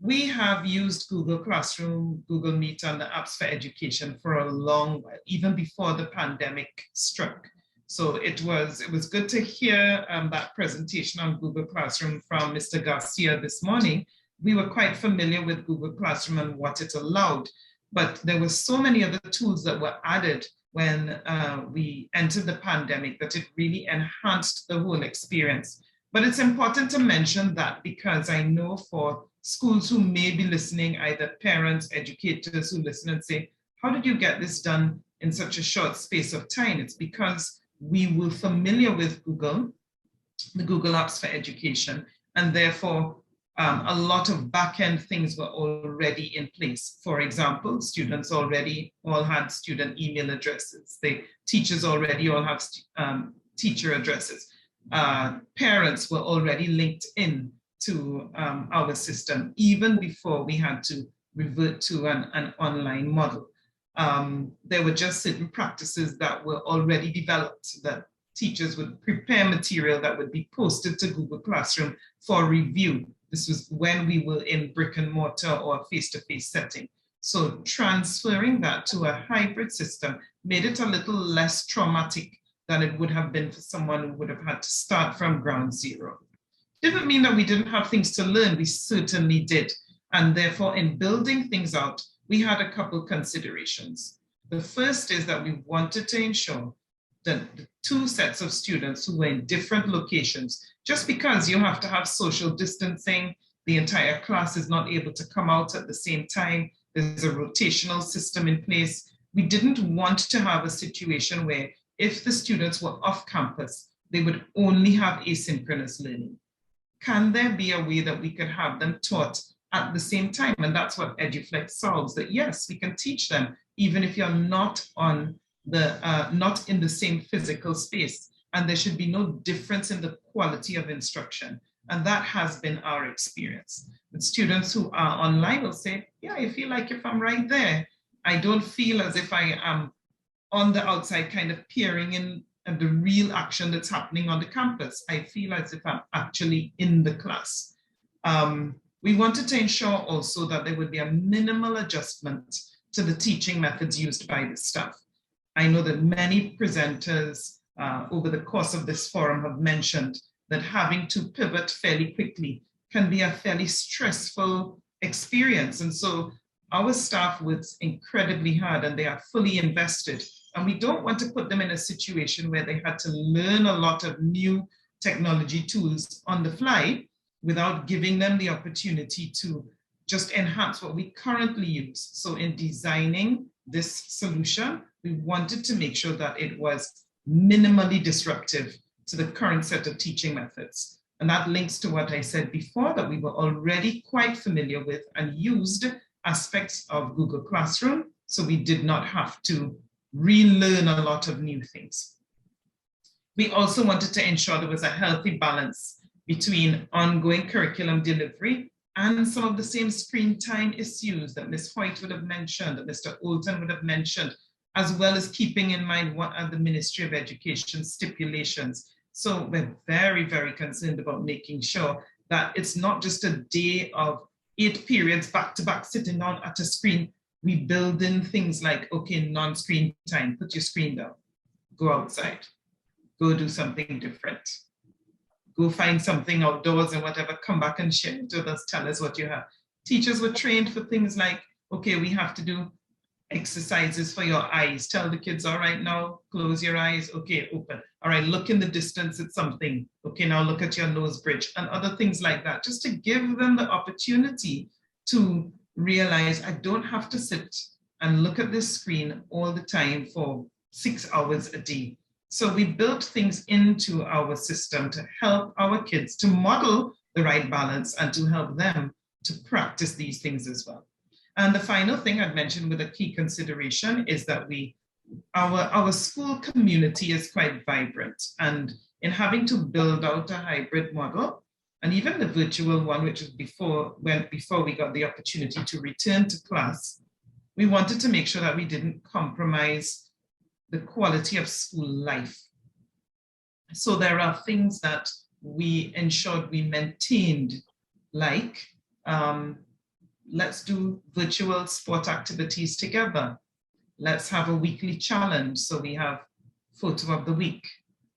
We have used Google Classroom, Google Meet, and the apps for education for a long while, even before the pandemic struck. So it was good to hear that presentation on Google Classroom from Mr. Garcia this morning. We were quite familiar with Google Classroom and what it allowed, but there were so many other tools that were added when we entered the pandemic that it really enhanced the whole experience. But it's important to mention that because I know for schools who may be listening, either parents, educators who listen and say, how did you get this done in such a short space of time? It's because we were familiar with Google, the Google Apps for Education, and therefore a lot of back-end things were already in place. For example, students already all had student email addresses. The teachers already all have teacher addresses. Parents were already linked in to our system, even before we had to revert to an online model. There were just certain practices that were already developed, that teachers would prepare material that would be posted to Google Classroom for review. This was when we were in brick and mortar or face-to-face setting. So transferring that to a hybrid system made it a little less traumatic than it would have been for someone who would have had to start from ground zero. Didn't mean that we didn't have things to learn, we certainly did. And therefore, in building things out, we had a couple considerations. The first is that we wanted to ensure that the two sets of students who were in different locations, just because you have to have social distancing, the entire class is not able to come out at the same time, there's a rotational system in place. We didn't want to have a situation where if the students were off campus, they would only have asynchronous learning. Can there be a way that we could have them taught at the same time? And that's what Eduflex solves, that yes, we can teach them, even if you're not on the, not in the same physical space. And there should be no difference in the quality of instruction. And that has been our experience. With students who are online will say, yeah, I feel like if I'm right there, I don't feel as if I am on the outside kind of peering in at the real action that's happening on the campus. I feel as if I'm actually in the class. We wanted to ensure also that there would be a minimal adjustment to the teaching methods used by the staff. I know that many presenters over the course of this forum have mentioned that having to pivot fairly quickly can be a fairly stressful experience. And so our staff works incredibly hard and they are fully invested. And we don't want to put them in a situation where they had to learn a lot of new technology tools on the fly without giving them the opportunity to just enhance what we currently use. So in designing this solution, we wanted to make sure that it was minimally disruptive to the current set of teaching methods. And that links to what I said before, that we were already quite familiar with and used aspects of Google Classroom, so we did not have to relearn a lot of new things. We also wanted to ensure there was a healthy balance between ongoing curriculum delivery and some of the same screen time issues that Ms. Hoyt would have mentioned, that Mr. Olton would have mentioned, as well as keeping in mind what are the Ministry of Education stipulations. So we're very, very concerned about making sure that it's not just a day of 8 periods back to back sitting down at a screen. We build in things like, okay, non-screen time, put your screen down, go outside, go do something different, go find something outdoors and whatever, come back and share it with us, tell us what you have. Teachers were trained for things like, okay, we have to do exercises for your eyes. Tell the kids, all right, now close your eyes. Okay, open. All right, look in the distance at something. Okay, now look at your nose bridge and other things like that, just to give them the opportunity to realize I don't have to sit and look at this screen all the time for 6 hours a day. So we built things into our system to help our kids to model the right balance and to help them to practice these things as well. And the final thing I'd mentioned with a key consideration is that our school community is quite vibrant, and in having to build out a hybrid model, and even the virtual one, which was before we got the opportunity to return to class, we wanted to make sure that we didn't compromise the quality of school life. So there are things that we ensured we maintained, like let's do virtual sport activities together. Let's have a weekly challenge. So we have photo of the week.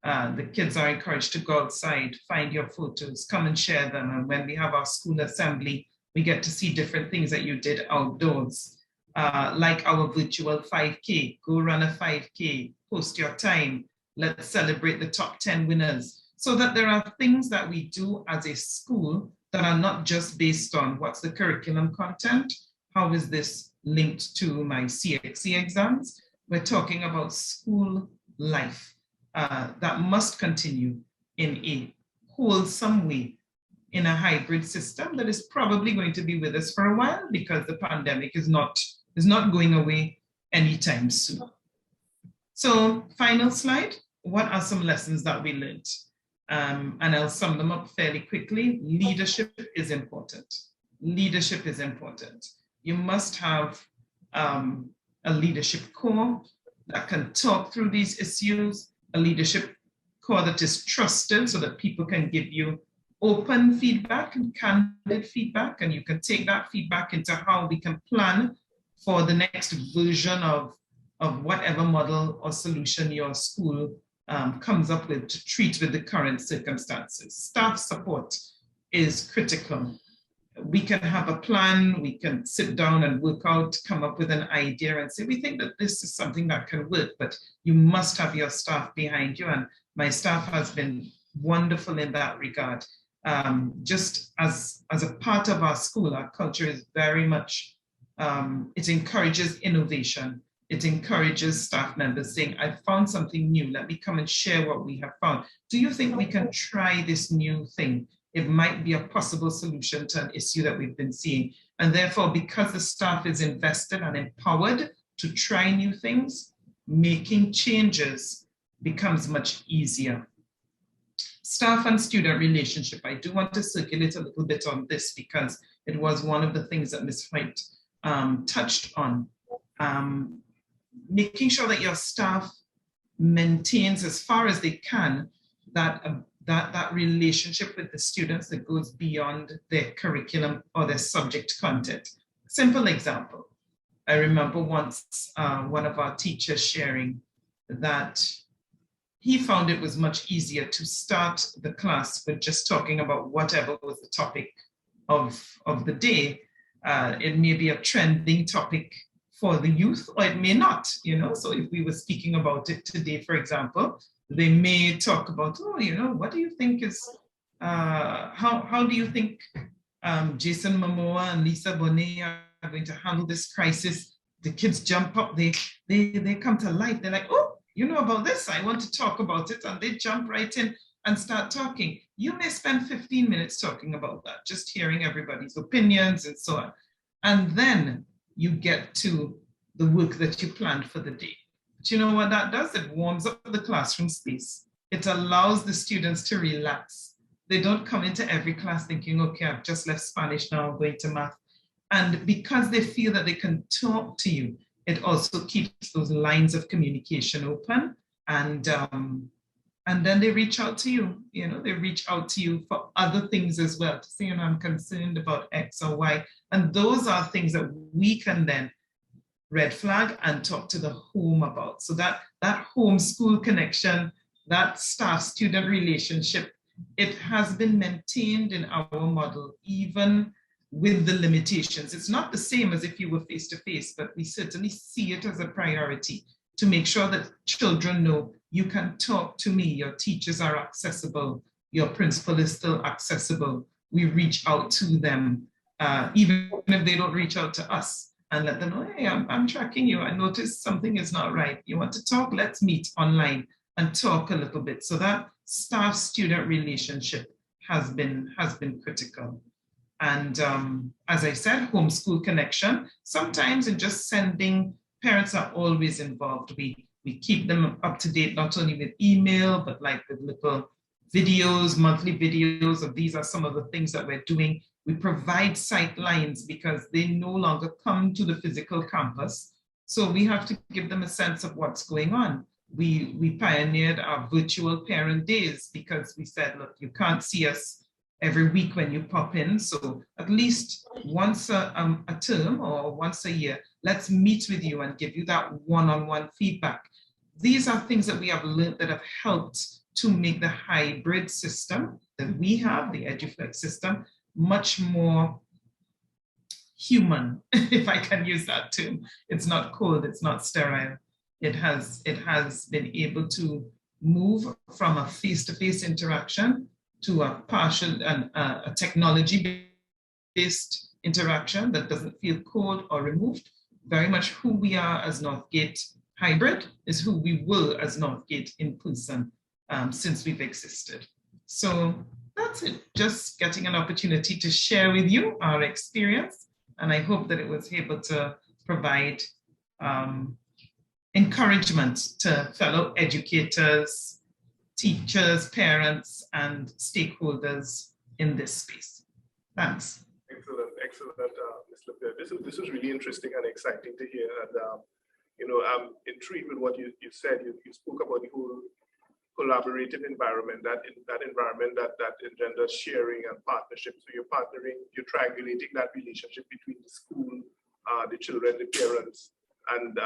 The kids are encouraged to go outside, find your photos, come and share them. And when we have our school assembly, we get to see different things that you did outdoors. Like our virtual 5K, go run a 5K, post your time. Let's celebrate the top 10 winners. So that there are things that we do as a school that are not just based on what's the curriculum content, how is this linked to my CXC exams. We're talking about school life that must continue in a wholesome way in a hybrid system that is probably going to be with us for a while, because the pandemic is not going away anytime soon. So final slide, what are some lessons that we learned? And I'll sum them up fairly quickly. Leadership is important. Leadership is important. You must have a leadership core that can talk through these issues, a leadership core that is trusted so that people can give you open feedback and candid feedback, and you can take that feedback into how we can plan for the next version of whatever model or solution your school comes up with to treat with the current circumstances. Staff support is critical. We can have a plan, we can sit down and work out, come up with an idea and say, we think that this is something that can work, but you must have your staff behind you. And my staff has been wonderful in that regard. Just as a part of our school, our culture is very much, it encourages innovation. It encourages staff members saying, I found something new, let me come and share what we have found. Do you think we can try this new thing? It might be a possible solution to an issue that we've been seeing. And therefore, because the staff is invested and empowered to try new things, making changes becomes much easier. Staff and student relationship. I do want to circulate a little bit on this because it was one of the things that Ms. White touched on. Making sure that your staff maintains as far as they can that relationship with the students that goes beyond their curriculum or their subject content. Simple example. I remember once one of our teachers sharing that he found it was much easier to start the class with just talking about whatever was the topic of the day. It may be a trending topic for the youth, or it may not, you know. So if we were speaking about it today, for example, they may talk about, oh, you know, what do you think is, how do you think Jason Momoa and Lisa Bonet are going to handle this crisis? The kids jump up, they come to life. They're like, oh, you know about this, I want to talk about it. And they jump right in and start talking. You may spend 15 minutes talking about that, just hearing everybody's opinions and so on. And then you get to the work that you planned for the day. But you know what that does? It warms up the classroom space. It allows the students to relax. They don't come into every class thinking, okay, I've just left Spanish, now I'm going to math. And because they feel that they can talk to you, it also keeps those lines of communication open. And then they reach out to you, you know, they reach out to you for other things as well, to say, you know, I'm concerned about X or Y. And those are things that we can then red flag and talk to the home about. So that home school connection, that staff student relationship, it has been maintained in our model, even with the limitations. It's not the same as if you were face to face, but we certainly see it as a priority to make sure that children know you can talk to me, your teachers are accessible, your principal is still accessible. We reach out to them, even if they don't reach out to us, and let them know, hey, I'm tracking you. I noticed something is not right. You want to talk? Let's meet online and talk a little bit. So that staff-student relationship has been critical. And as I said, homeschool connection, sometimes in just sending, parents are always involved. We keep them up to date, not only with email, but like with little videos, monthly videos of these are some of the things that we're doing. We provide sight lines because they no longer come to the physical campus. So we have to give them a sense of what's going on. We pioneered our virtual parent days because we said, look, you can't see us every week when you pop in. So at least once a term or once a year, let's meet with you and give you that one-on-one feedback. These are things that we have learned that have helped to make the hybrid system that we have, the Eduflex system, much more human, if I can use that term. It's not cold, it's not sterile. It has been able to move from a face-to-face interaction to a partial and a technology-based interaction that doesn't feel cold or removed. Very much who we are as Northgate hybrid is who we were as Northgate in person since we've existed. So that's it, just getting an opportunity to share with you our experience. And I hope that it was able to provide encouragement to fellow educators, teachers, parents, and stakeholders in this space. Thanks. Excellent, Ms. Lapierre. This is really interesting and exciting to hear. And I'm intrigued with what you said. You spoke about the whole collaborative environment, that environment that engenders sharing and partnership. So you're partnering, you're triangulating that relationship between the school, the children, the parents, and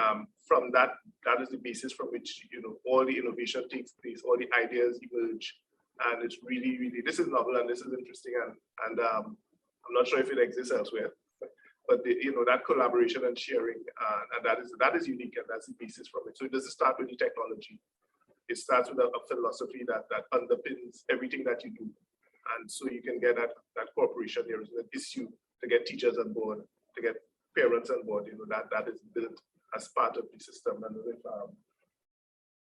from that is the basis from which all the innovation takes place, all the ideas emerge, and it's really this is novel and this is interesting, and I'm not sure if it exists elsewhere, but that collaboration and sharing, and that is unique, and that's the basis from it. So it doesn't start with the technology. It starts with a philosophy that underpins everything that you do. And so you can get that cooperation. There is an issue to get teachers on board, to get parents on board, that is built as part of the system. And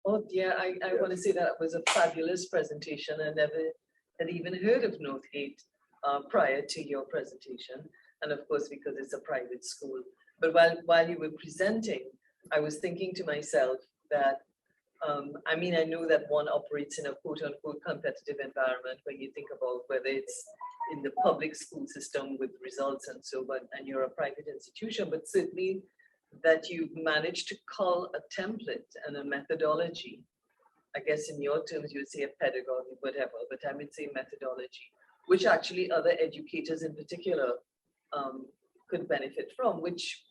Oh yeah, I want to say that was a fabulous presentation. I never had even heard of Northgate prior to your presentation. And of course, because it's a private school. But while you were presenting, I was thinking to myself that I know that one operates in a quote unquote competitive environment when you think about whether it's in the public school system with results and so on, and you're a private institution, but certainly that you've managed to cull a template and a methodology. I guess in your terms, you would say a pedagogy, whatever, but I would say methodology, which actually other educators in particular could benefit from, which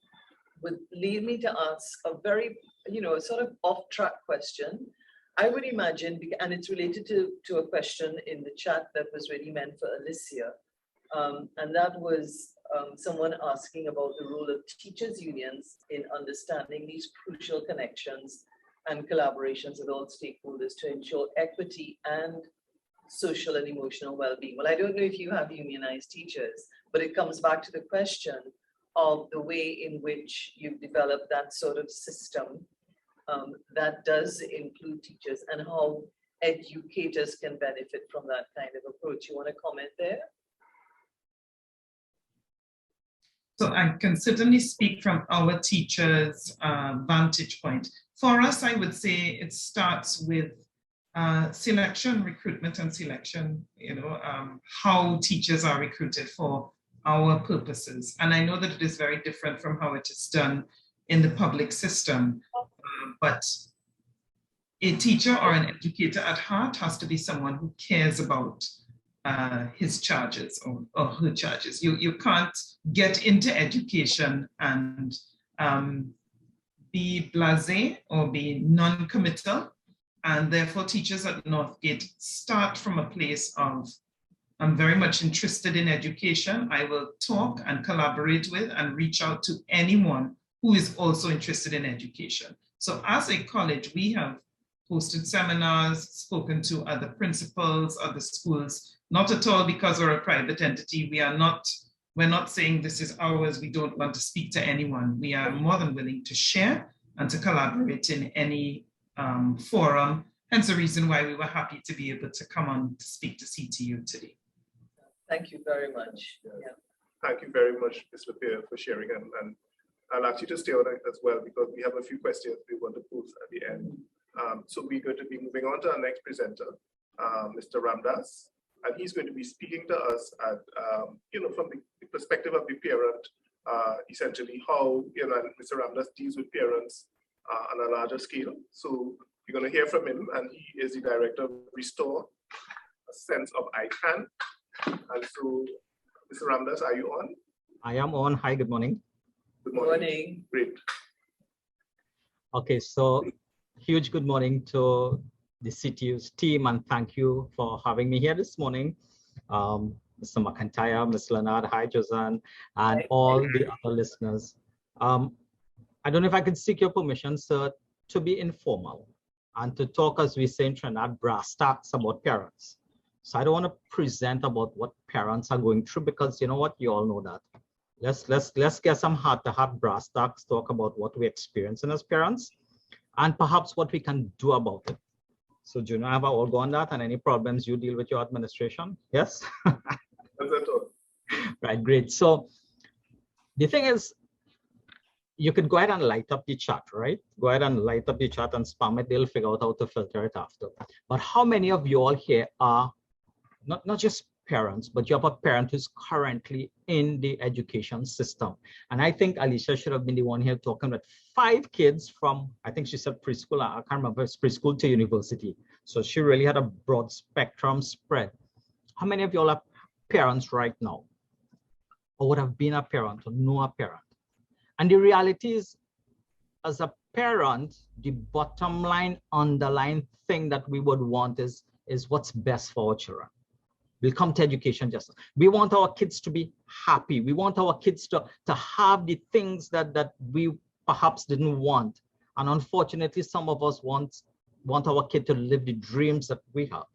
would lead me to ask a very, sort of off-track question. I would imagine, and it's related to a question in the chat that was really meant for Alicia, and that was someone asking about the role of teachers' unions in understanding these crucial connections and collaborations with all stakeholders to ensure equity and social and emotional well-being. Well, I don't know if you have unionized teachers, but it comes back to the question of the way in which you've developed that sort of system that does include teachers and how educators can benefit from that kind of approach. You want to comment there? So I can certainly speak from our teachers' vantage point. For us, I would say it starts with selection, recruitment and selection, how teachers are recruited for our purposes. And I know that it is very different from how it is done in the public system. But a teacher or an educator at heart has to be someone who cares about his charges or her charges. You can't get into education and be blasé or be non-committal. And therefore, teachers at Northgate start from a place of, I'm very much interested in education. I will talk and collaborate with and reach out to anyone who is also interested in education. So as a college, we have hosted seminars, spoken to other principals, other schools, not at all because we're a private entity. We're not saying this is ours, we don't want to speak to anyone. We are more than willing to share and to collaborate in any forum. Hence the reason why we were happy to be able to come on to speak to CTU today. Thank you very much. Yeah. Thank you very much, Ms. Lapierre, for sharing. And I'll ask you to stay on it as well, because we have a few questions we want to pose at the end. So we're going to be moving on to our next presenter, Mr. Ramdas, and he's going to be speaking to us at, from the perspective of the parent, essentially how, Mr. Ramdas deals with parents on a larger scale. So we're going to hear from him, and he is the director of Restore, a Sense of I Can. And so, Mr. Ramdas, are you on? I am on. Hi, good morning. Good morning. Great. Okay, so huge good morning to the CTU's team, and thank you for having me here this morning. Mr. McIntyre, Ms. Leonard, hi, Josiah, and all the other listeners. I don't know if I could seek your permission, sir, to be informal and to talk, as we say in Trinidad, brass tacks about parents. So I don't want to present about what parents are going through, because you know what, you all know that. Let's get some heart-to-heart brass tacks, talk about what we're experiencing as parents and perhaps what we can do about it. So do you know, have I all go on that, and any problems you deal with your administration? Yes? That's all. Right, great. So the thing is, you could go ahead and light up the chat, right? Go ahead and light up the chat and spam it. They'll figure out how to filter it after. But how many of you all here are not just parents, but you have a parent who's currently in the education system? And I think Alicia should have been the one here talking about 5 kids from, I think she said preschool, I can't remember, it's preschool to university. So she really had a broad spectrum spread. How many of you all are parents right now, or would have been a parent or know a parent? And the reality is, as a parent, the bottom line, underlying thing that we would want is what's best for our children. We'll come to education just. We want our kids to be happy. We want our kids to have the things that we perhaps didn't want. And unfortunately, some of us want our kid to live the dreams that we have.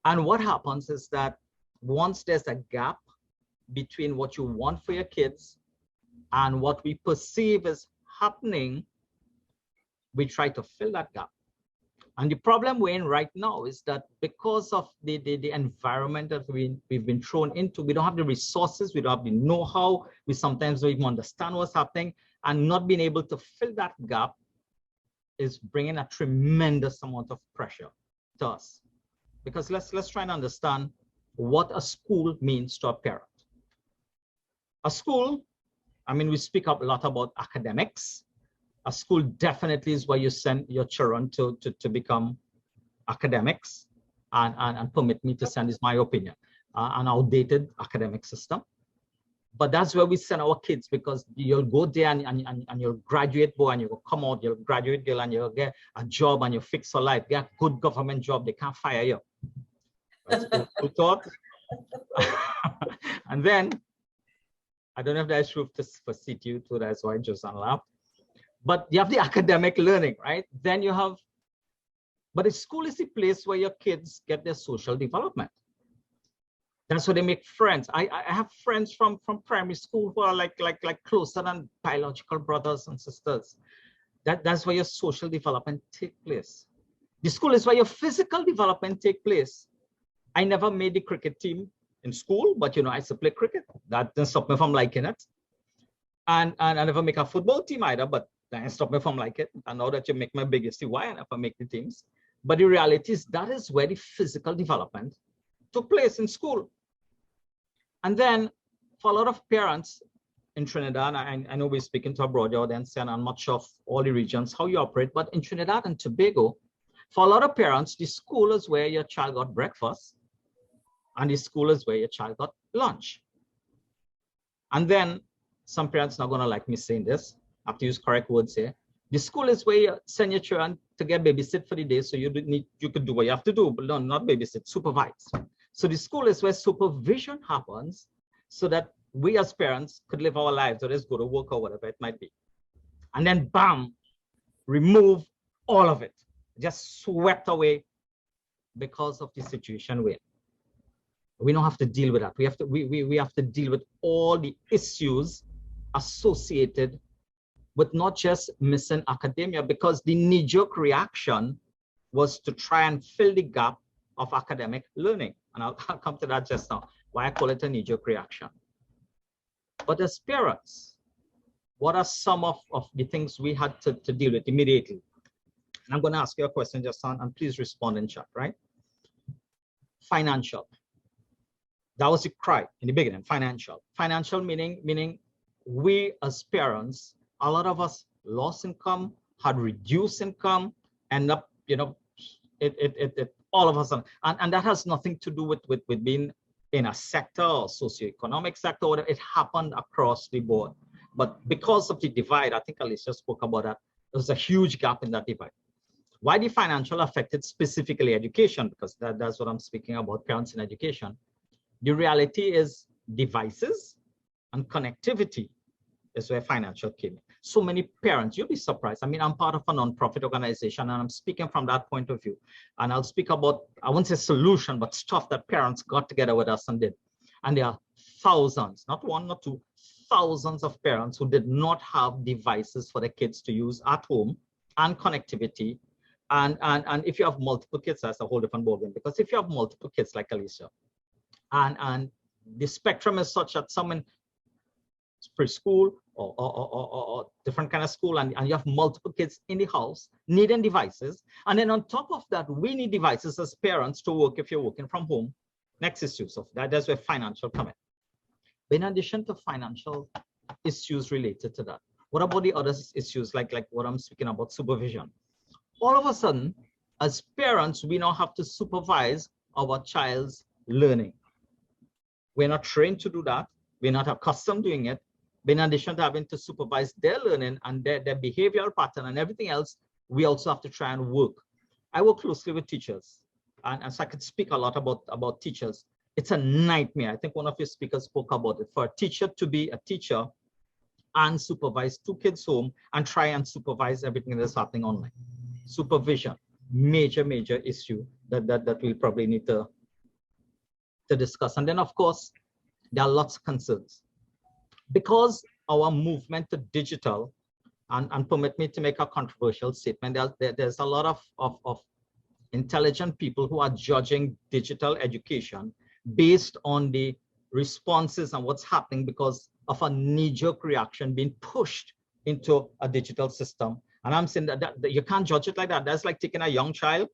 And what happens is that once there's a gap between what you want for your kids and what we perceive is happening, we try to fill that gap. And the problem we're in right now is that because of the environment that we've been thrown into, we don't have the resources, we don't have the know-how, we sometimes don't even understand what's happening, and not being able to fill that gap is bringing a tremendous amount of pressure to us. Because let's try and understand what a school means to a parent. A school, I mean, we speak a lot about academics. A school definitely is where you send your children to become academics, and permit me to send, is my opinion, an outdated academic system. But that's where we send our kids, because you'll go there and you'll graduate boy, and you'll come out, you'll graduate girl, and you'll get a job and you'll fix your life, get a good government job, they can't fire you. That's who thought. And then, I don't know if that's true for CTU too, that's why Josiah laughed. But you have the academic learning, right? Then you have, but the school is the place where your kids get their social development. That's where they make friends. I have friends from primary school who are like closer than biological brothers and sisters. That's where your social development take place. The school is where your physical development take place. I never made the cricket team in school, but I used to play cricket. That didn't stop me from liking it. And I never make a football team either, but that didn't stop me from liking it. And now that you make my biggest why I never make the teams. But the reality is that is where the physical development took place in school. And then for a lot of parents in Trinidad, I know we're speaking to a broader audience, and I'm not sure of all the regions, how you operate, but in Trinidad and Tobago, for a lot of parents, the school is where your child got breakfast, and the school is where your child got lunch. And then some parents are not going to like me saying this, I have to use correct words here. The school is where you send your children to get babysit for the day, so you could do what you have to do, but no, not babysit, supervise. So the school is where supervision happens, so that we as parents could live our lives, or just go to work or whatever it might be. And then bam, remove all of it, just swept away because of the situation we're in. We don't have to deal with that. We have to deal with all the issues associated with not just missing academia, because the knee-jerk reaction was to try and fill the gap of academic learning. And I'll come to that just now, why I call it a knee-jerk reaction. But as parents, what are some of the things we had to deal with immediately? And I'm going to ask you a question just now, and please respond in chat, right? Financial. That was the cry in the beginning, financial. Financial meaning we as parents, a lot of us lost income, had reduced income, end up, all of us, and that has nothing to do with being in a sector or socioeconomic sector, or it happened across the board. But because of the divide, I think Alicia spoke about that, there's a huge gap in that divide. Why the financial affected specifically education? Because that's what I'm speaking about, parents in education. The reality is devices and connectivity is where financial came in. So many parents, you'll be surprised. I mean, I'm part of a nonprofit organization, and I'm speaking from that point of view. And I'll speak about, I won't say solution, but stuff that parents got together with us and did. And there are thousands, not one, not two, thousands of parents who did not have devices for their kids to use at home and connectivity. And if you have multiple kids, that's a whole different ballgame. Because if you have multiple kids like Alicia, and the spectrum is such that someone, preschool or different kind of school, and you have multiple kids in the house needing devices. And then on top of that, we need devices as parents to work if you're working from home. Next issue, so that's where financial come in. In addition to financial issues related to that, what about the other issues like what I'm speaking about, supervision? All of a sudden, as parents, we now have to supervise our child's learning. We're not trained to do that. We're not accustomed doing it. But in addition to having to supervise their learning and their behavioral pattern and everything else, we also have to try and work. I work closely with teachers, and so I could speak a lot about teachers. It's a nightmare. I think one of your speakers spoke about it. For a teacher to be a teacher and supervise 2 kids home and try and supervise everything that's happening online. Supervision, major issue that we probably need to discuss. And then, of course, there are lots of concerns. Because our movement to digital, and permit me to make a controversial statement, there's a lot of intelligent people who are judging digital education based on the responses and what's happening because of a knee-jerk reaction being pushed into a digital system. And I'm saying that you can't judge it like that. That's like taking a young child,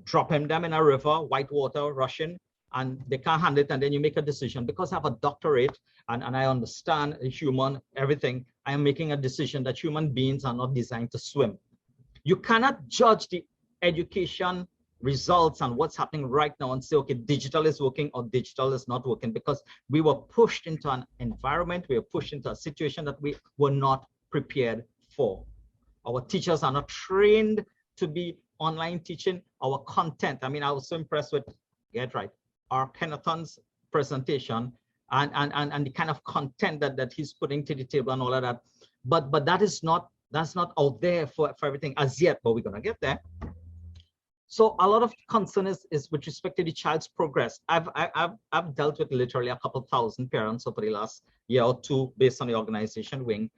dropping them in a river, white water, rushing, and they can't handle it, and then you make a decision. Because I have a doctorate and I understand human everything, I am making a decision that human beings are not designed to swim. You cannot judge the education results and what's happening right now and say, okay, digital is working or digital is not working, because we were pushed into an environment, we were pushed into a situation that we were not prepared for. Our teachers are not trained to be online teaching. Our content, I mean, I was so impressed with, get right, our Kenaton's presentation and the kind of content that he's putting to the table and all of that. But that's not out there for everything as yet, but we're gonna get there. So a lot of concern is with respect to the child's progress. I've dealt with literally a couple thousand parents over the last year or two based on the organization wing.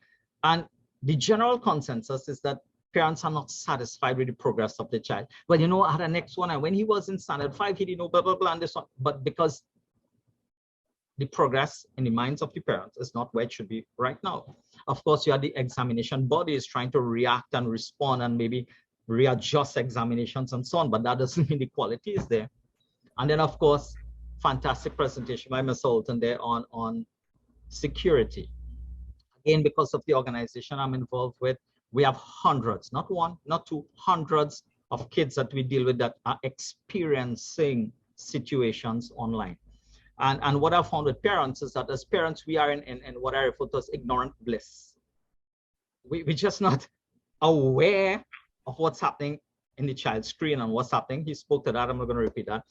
And the general consensus is that parents are not satisfied with the progress of the child. Well, you know, I had a next one, and when he was in standard 5, he didn't know blah, blah, blah, and this one. But because the progress in the minds of the parents is not where it should be right now. Of course, you have the examination bodies trying to react and respond and maybe readjust examinations and so on, but that doesn't mean the quality is there. And then, of course, fantastic presentation by Ms. Holton there on security. Again, because of the organization I'm involved with, we have hundreds, not one, not two, hundreds of kids that we deal with that are experiencing situations online. And what I found with parents is that as parents, we are in what I refer to as ignorant bliss. We're just not aware of what's happening in the child's screen and what's happening. He spoke to that, I'm not going to repeat that.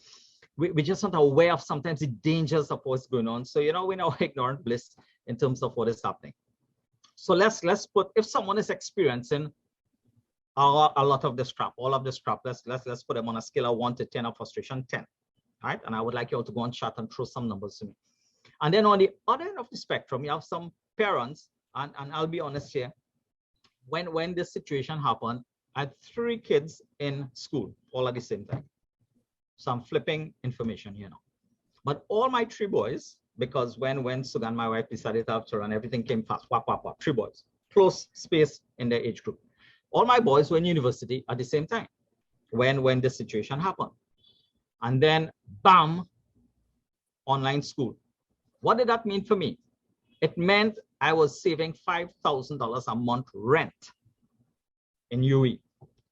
We're just not aware of sometimes the dangers of what's going on. So, you know, we're now ignorant bliss in terms of what is happening. So let's put, if someone is experiencing a lot of this crap, all of this crap, let's put them on a scale of 1 to 10 of frustration, 10. All right, and I would like you all to go and chat and throw some numbers to me. And then on the other end of the spectrum, you have some parents, and I'll be honest here, when this situation happened, I had 3 kids in school all at the same time. So I'm flipping information here now. But all my 3 boys, because when Sugan, my wife, decided to have children, everything came fast, 3 boys, close space in their age group. All my boys were in university at the same time when the situation happened. And then, bam, online school. What did that mean for me? It meant I was saving $5,000 a month rent in UE.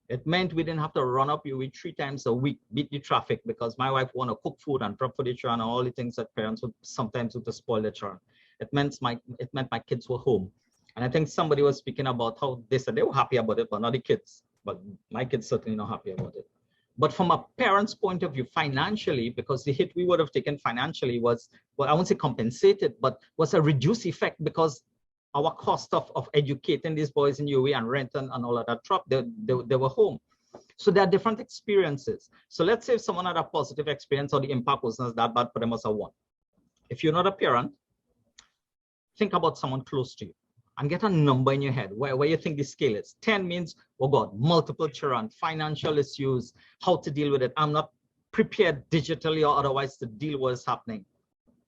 It meant we didn't have to run up UE 3 times a week, beat the traffic, because my wife wanted to cook food and prep for the children and all the things that parents would sometimes to spoil the children. It meant my kids were home. And I think somebody was speaking about how they said they were happy about it, but not the kids. But my kids certainly not happy about it. But from a parent's point of view, financially, because the hit we would have taken financially was, well, I won't say compensated, but was a reduced effect, because our cost of educating these boys in UE and rent and all of that dropped. They were home. So there are different experiences. So let's say if someone had a positive experience or the impact wasn't that bad for them as a 1. If you're not a parent, think about someone close to you and get a number in your head where you think the scale is. 10 means, oh God, multiple children, financial issues, how to deal with it. I'm not prepared digitally or otherwise to deal with what's happening.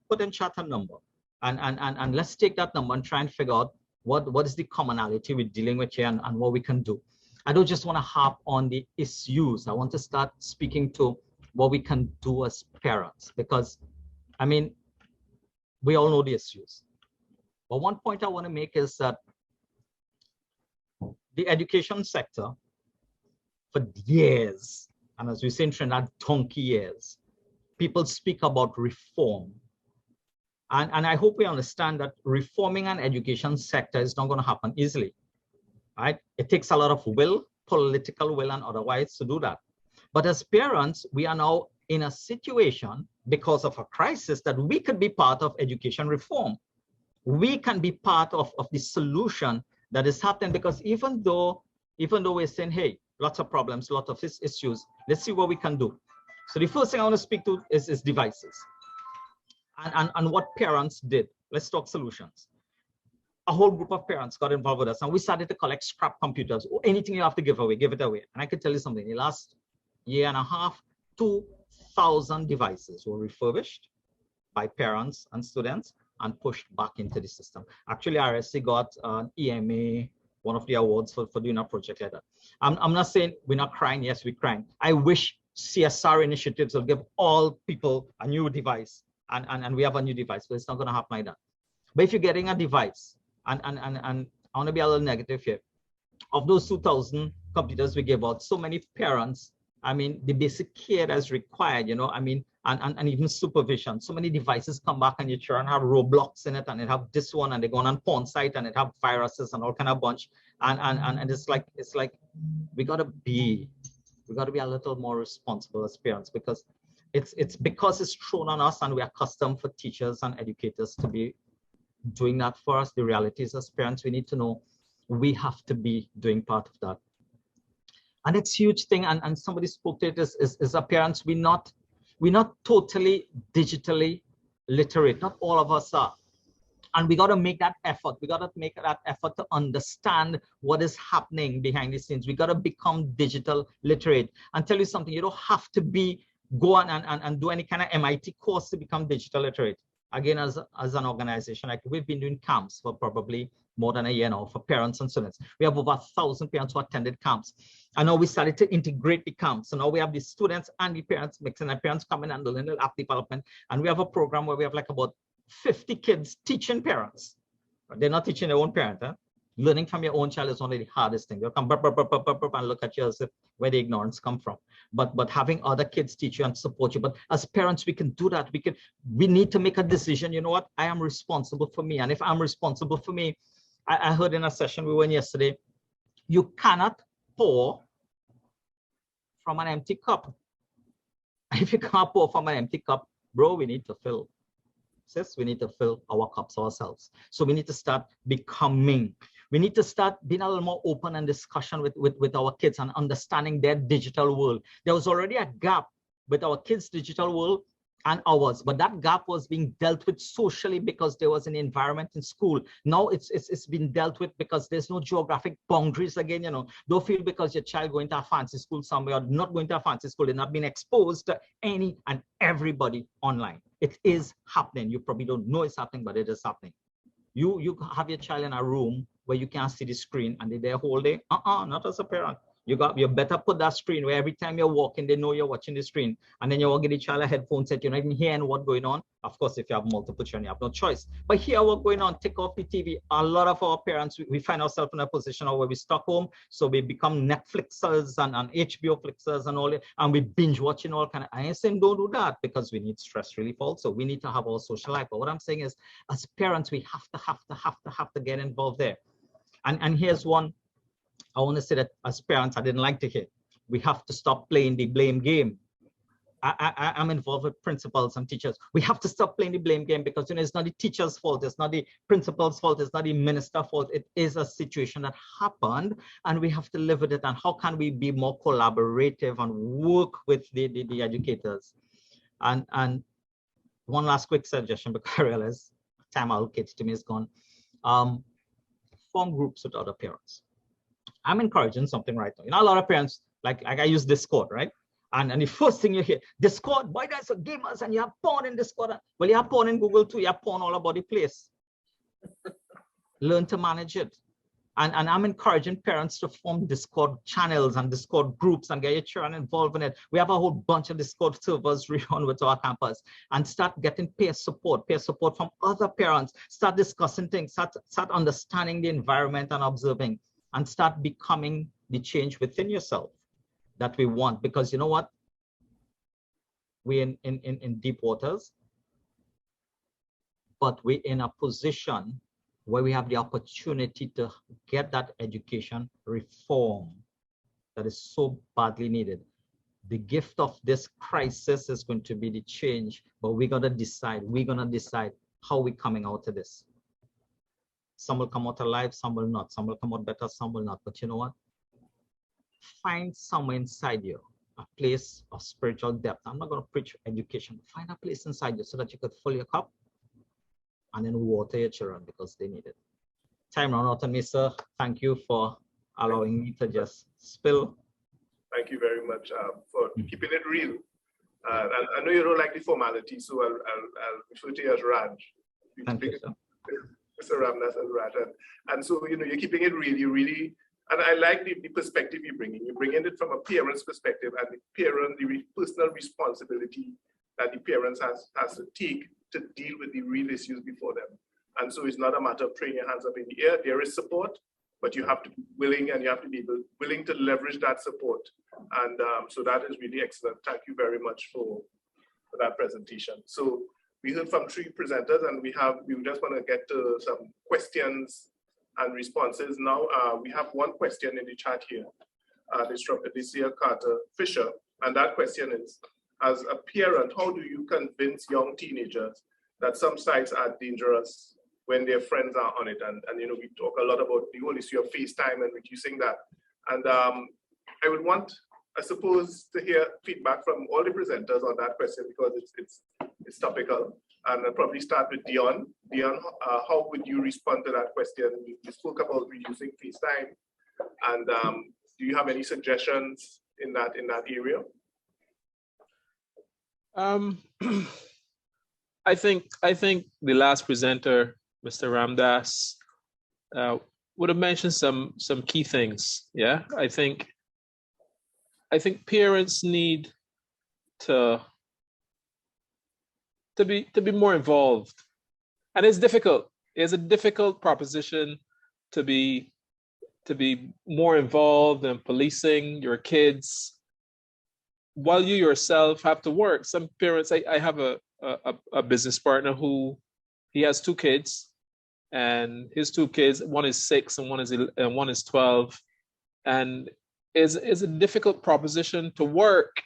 Put in chat a number. And let's take that number and try and figure out what is the commonality we're dealing with here and what we can do. I don't just want to harp on the issues. I want to start speaking to what we can do as parents, because I mean, we all know the issues. But one point I want to make is that the education sector for years, and as we say in Trinidad, donkey years, people speak about reform. And I hope we understand that reforming an education sector is not going to happen easily, right? It takes a lot of will, political will and otherwise to do that. But as parents, we are now in a situation because of a crisis that we could be part of education reform. We can be part of the solution that is happening, because even though we're saying, hey, lots of problems, lots of issues, let's see what we can do. So the first thing I want to speak to is devices and what parents did. Let's talk solutions. A whole group of parents got involved with us, and we started to collect scrap computers. Anything you have to give away, give it away. And I could tell you something, in the last year and a half, 2,000 devices were refurbished by parents and students and pushed back into the system. Actually, RSC got an EMA, one of the awards for doing a project like that. I'm not saying we're not crying. Yes, we're crying. I wish CSR initiatives will give all people a new device, and we have a new device, but it's not going to happen like that. But if you're getting a device, and I want to be a little negative here, of those 2,000 computers we gave out, so many parents, I mean, the basic care that's required, you know, I mean, and even supervision. So many devices come back and your children have Roblox in it, and it have this one, and they go on porn site, and it have viruses and all kind of bunch. And it's like we gotta be a little more responsible as parents, because it's because it's thrown on us, and we're accustomed for teachers and educators to be doing that for us. The reality is, as parents, we need to know we have to be doing part of that. And it's a huge thing, and somebody spoke to it, is our parents, we're not totally digitally literate. Not all of us are. And we got to make that effort. We got to make that effort to understand what is happening behind the scenes. We got to become digital literate. And tell you something, you don't have to go on and do any kind of MIT course to become digital literate. Again, as an organization, like we've been doing camps for probably more than a year now for parents and students. We have over 1,000 parents who attended camps. And now we started to integrate the camps. So now we have the students and the parents mixing, and parents coming and learning app development. And we have a program where we have like about 50 kids teaching parents. They're not teaching their own parent. Huh? Learning from your own child is one of the hardest things. They'll come and look at you as if where the ignorance come from. But having other kids teach you and support you. But as parents, we can do that. We need to make a decision. You know what? I am responsible for me. And if I'm responsible for me, I heard in a session we went yesterday, you cannot pour from an empty cup. If you can't pour from an empty cup, bro, we need to fill. Sis, we need to fill our cups ourselves. So we need to start becoming. We need to start being a little more open and discussion with our kids and understanding their digital world. There was already a gap with our kids' digital world and ours, but that gap was being dealt with socially because there was an environment in school. Now it's been dealt with because there's no geographic boundaries again. You know, don't feel because your child going to a fancy school somewhere or not going to a fancy school, they're not being exposed to any and everybody online. It is happening. You probably don't know it's happening, but it is happening. You have your child in a room where you can't see the screen and they're there whole day. Not as a parent. You better put that screen where every time you're walking, they know you're watching the screen. And then you get the child a headphone set, you're not even hearing what's going on. Of course, if you have multiple children, you have no choice. But hear what's going on, take off the TV. A lot of our parents, we find ourselves in a position where we stuck home. So we become Netflixers and HBO Flixers and all that. And we binge watching all kind of, I ain't saying don't do that because we need stress relief also. We need to have our social life. But what I'm saying is, as parents, we have to get involved there. And here's one. I want to say that as parents, I didn't like to hear. We have to stop playing the blame game. I'm involved with principals and teachers. We have to stop playing the blame game because, you know, it's not the teacher's fault. It's not the principal's fault. It's not the minister's fault. It is a situation that happened and we have to live with it. And how can we be more collaborative and work with the educators? And one last quick suggestion, because I realize time allocated to me is gone. Form groups with other parents. I'm encouraging something right now. You know, a lot of parents, like I use Discord, right? And the first thing you hear, Discord, why guys are gamers and you have porn in Discord? Well, you have porn in Google too. You have porn all about the place. Learn to manage it. And I'm encouraging parents to form Discord channels and Discord groups and get your children involved in it. We have a whole bunch of Discord servers run with our campus, and start getting peer support from other parents. Start discussing things, start understanding the environment and observing, and start becoming the change within yourself that we want. Because you know what? We're in deep waters, but we're in a position where we have the opportunity to get that education reform that is so badly needed. The gift of this crisis is going to be the change, but we're gonna decide how we're coming out of this. Some will come out alive, some will not. Some will come out better, some will not. But you know what? Find somewhere inside you, a place of spiritual depth. I'm not gonna preach education. Find a place inside you so that you could fill your cup and then water your children because they need it. Time run out on me, sir. Thank you for allowing me to just spill. Thank you very much for keeping it real. And I know you don't like the formality, so I'll refer to you as Raj. Thank you, sir. Mr. Ramdas as Raj. And so, you know, you're keeping it real. You really, and I like the perspective you're bringing. You're bringing it from a parent's perspective, and the personal responsibility that the parents has to take to deal with the real issues before them. And so it's not a matter of throwing your hands up in the air. There is support, but you have to be willing, and you have to be willing to leverage that support. And so that is really excellent. Thank you very much for that presentation. So we heard from 3 presenters, and we just want to get to some questions and responses now. We have one question in the chat here. It's from Alicia Carter Fisher. And that question is, as a parent, how do you convince young teenagers that some sites are dangerous when their friends are on it? And you know, we talk a lot about the whole issue of FaceTime and reducing that. And I would want, I suppose, to hear feedback from all the presenters on that question, because it's topical. And I'll probably start with Dion. Dion, how would you respond to that question? You spoke about reducing FaceTime, and do you have any suggestions in that area? I think the last presenter, Mr. Ramdas, would have mentioned some key things. Yeah, I think parents need to be more involved, and it's difficult. It's a difficult proposition to be more involved in policing your kids while you yourself have to work. Some parents, I have a business partner who he has 2 kids, and his 2 kids, one is 6 and one is 12, and is a difficult proposition to work.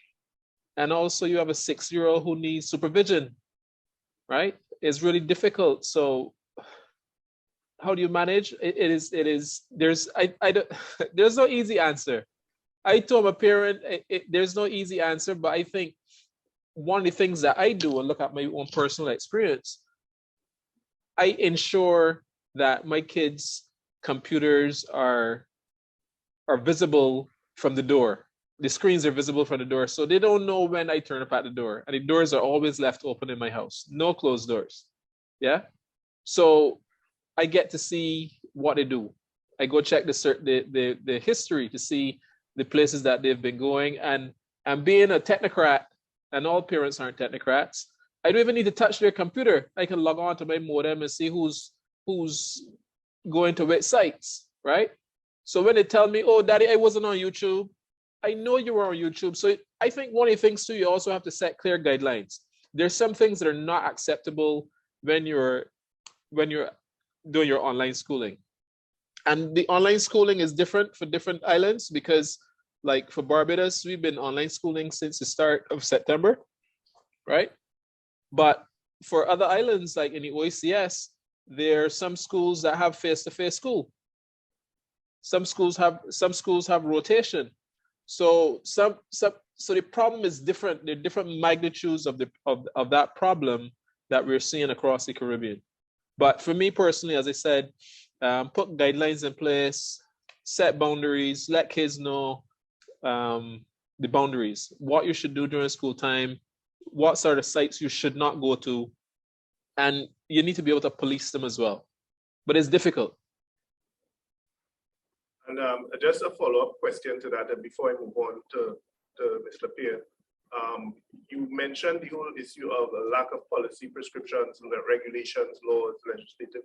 And also you have a 6-year-old who needs supervision, right? It's really difficult. So how do you manage? There's no easy answer. I told my parent, there's no easy answer, but I think one of the things that I do, and look at my own personal experience, I ensure that my kids' computers are visible from the door. The screens are visible from the door, so they don't know when I turn up at the door. And the doors are always left open in my house, no closed doors. Yeah. So I get to see what they do. I go check the history to see the places that they've been going. And being a technocrat, and all parents aren't technocrats, I don't even need to touch their computer. I can log on to my modem and see who's going to which sites, right? So when they tell me, oh, daddy, I wasn't on YouTube, I know you were on YouTube. So I think one of the things too, you also have to set clear guidelines. There's some things that are not acceptable when you're doing your online schooling. And the online schooling is different for different islands, because like for Barbados, we've been online schooling since the start of September, right? But for other islands, like in the OECS, there are some schools that have face-to-face school. Some schools have rotation. So the problem is different. There are different magnitudes of that problem that we're seeing across the Caribbean. But for me personally, as I said, put guidelines in place, set boundaries, let kids know the boundaries, what you should do during school time, what sort of sites you should not go to, and you need to be able to police them as well. But it's difficult. And just a follow-up question to that, and before I move on to Mr. Pierre, you mentioned the whole issue of a lack of policy prescriptions and the regulations, laws, legislative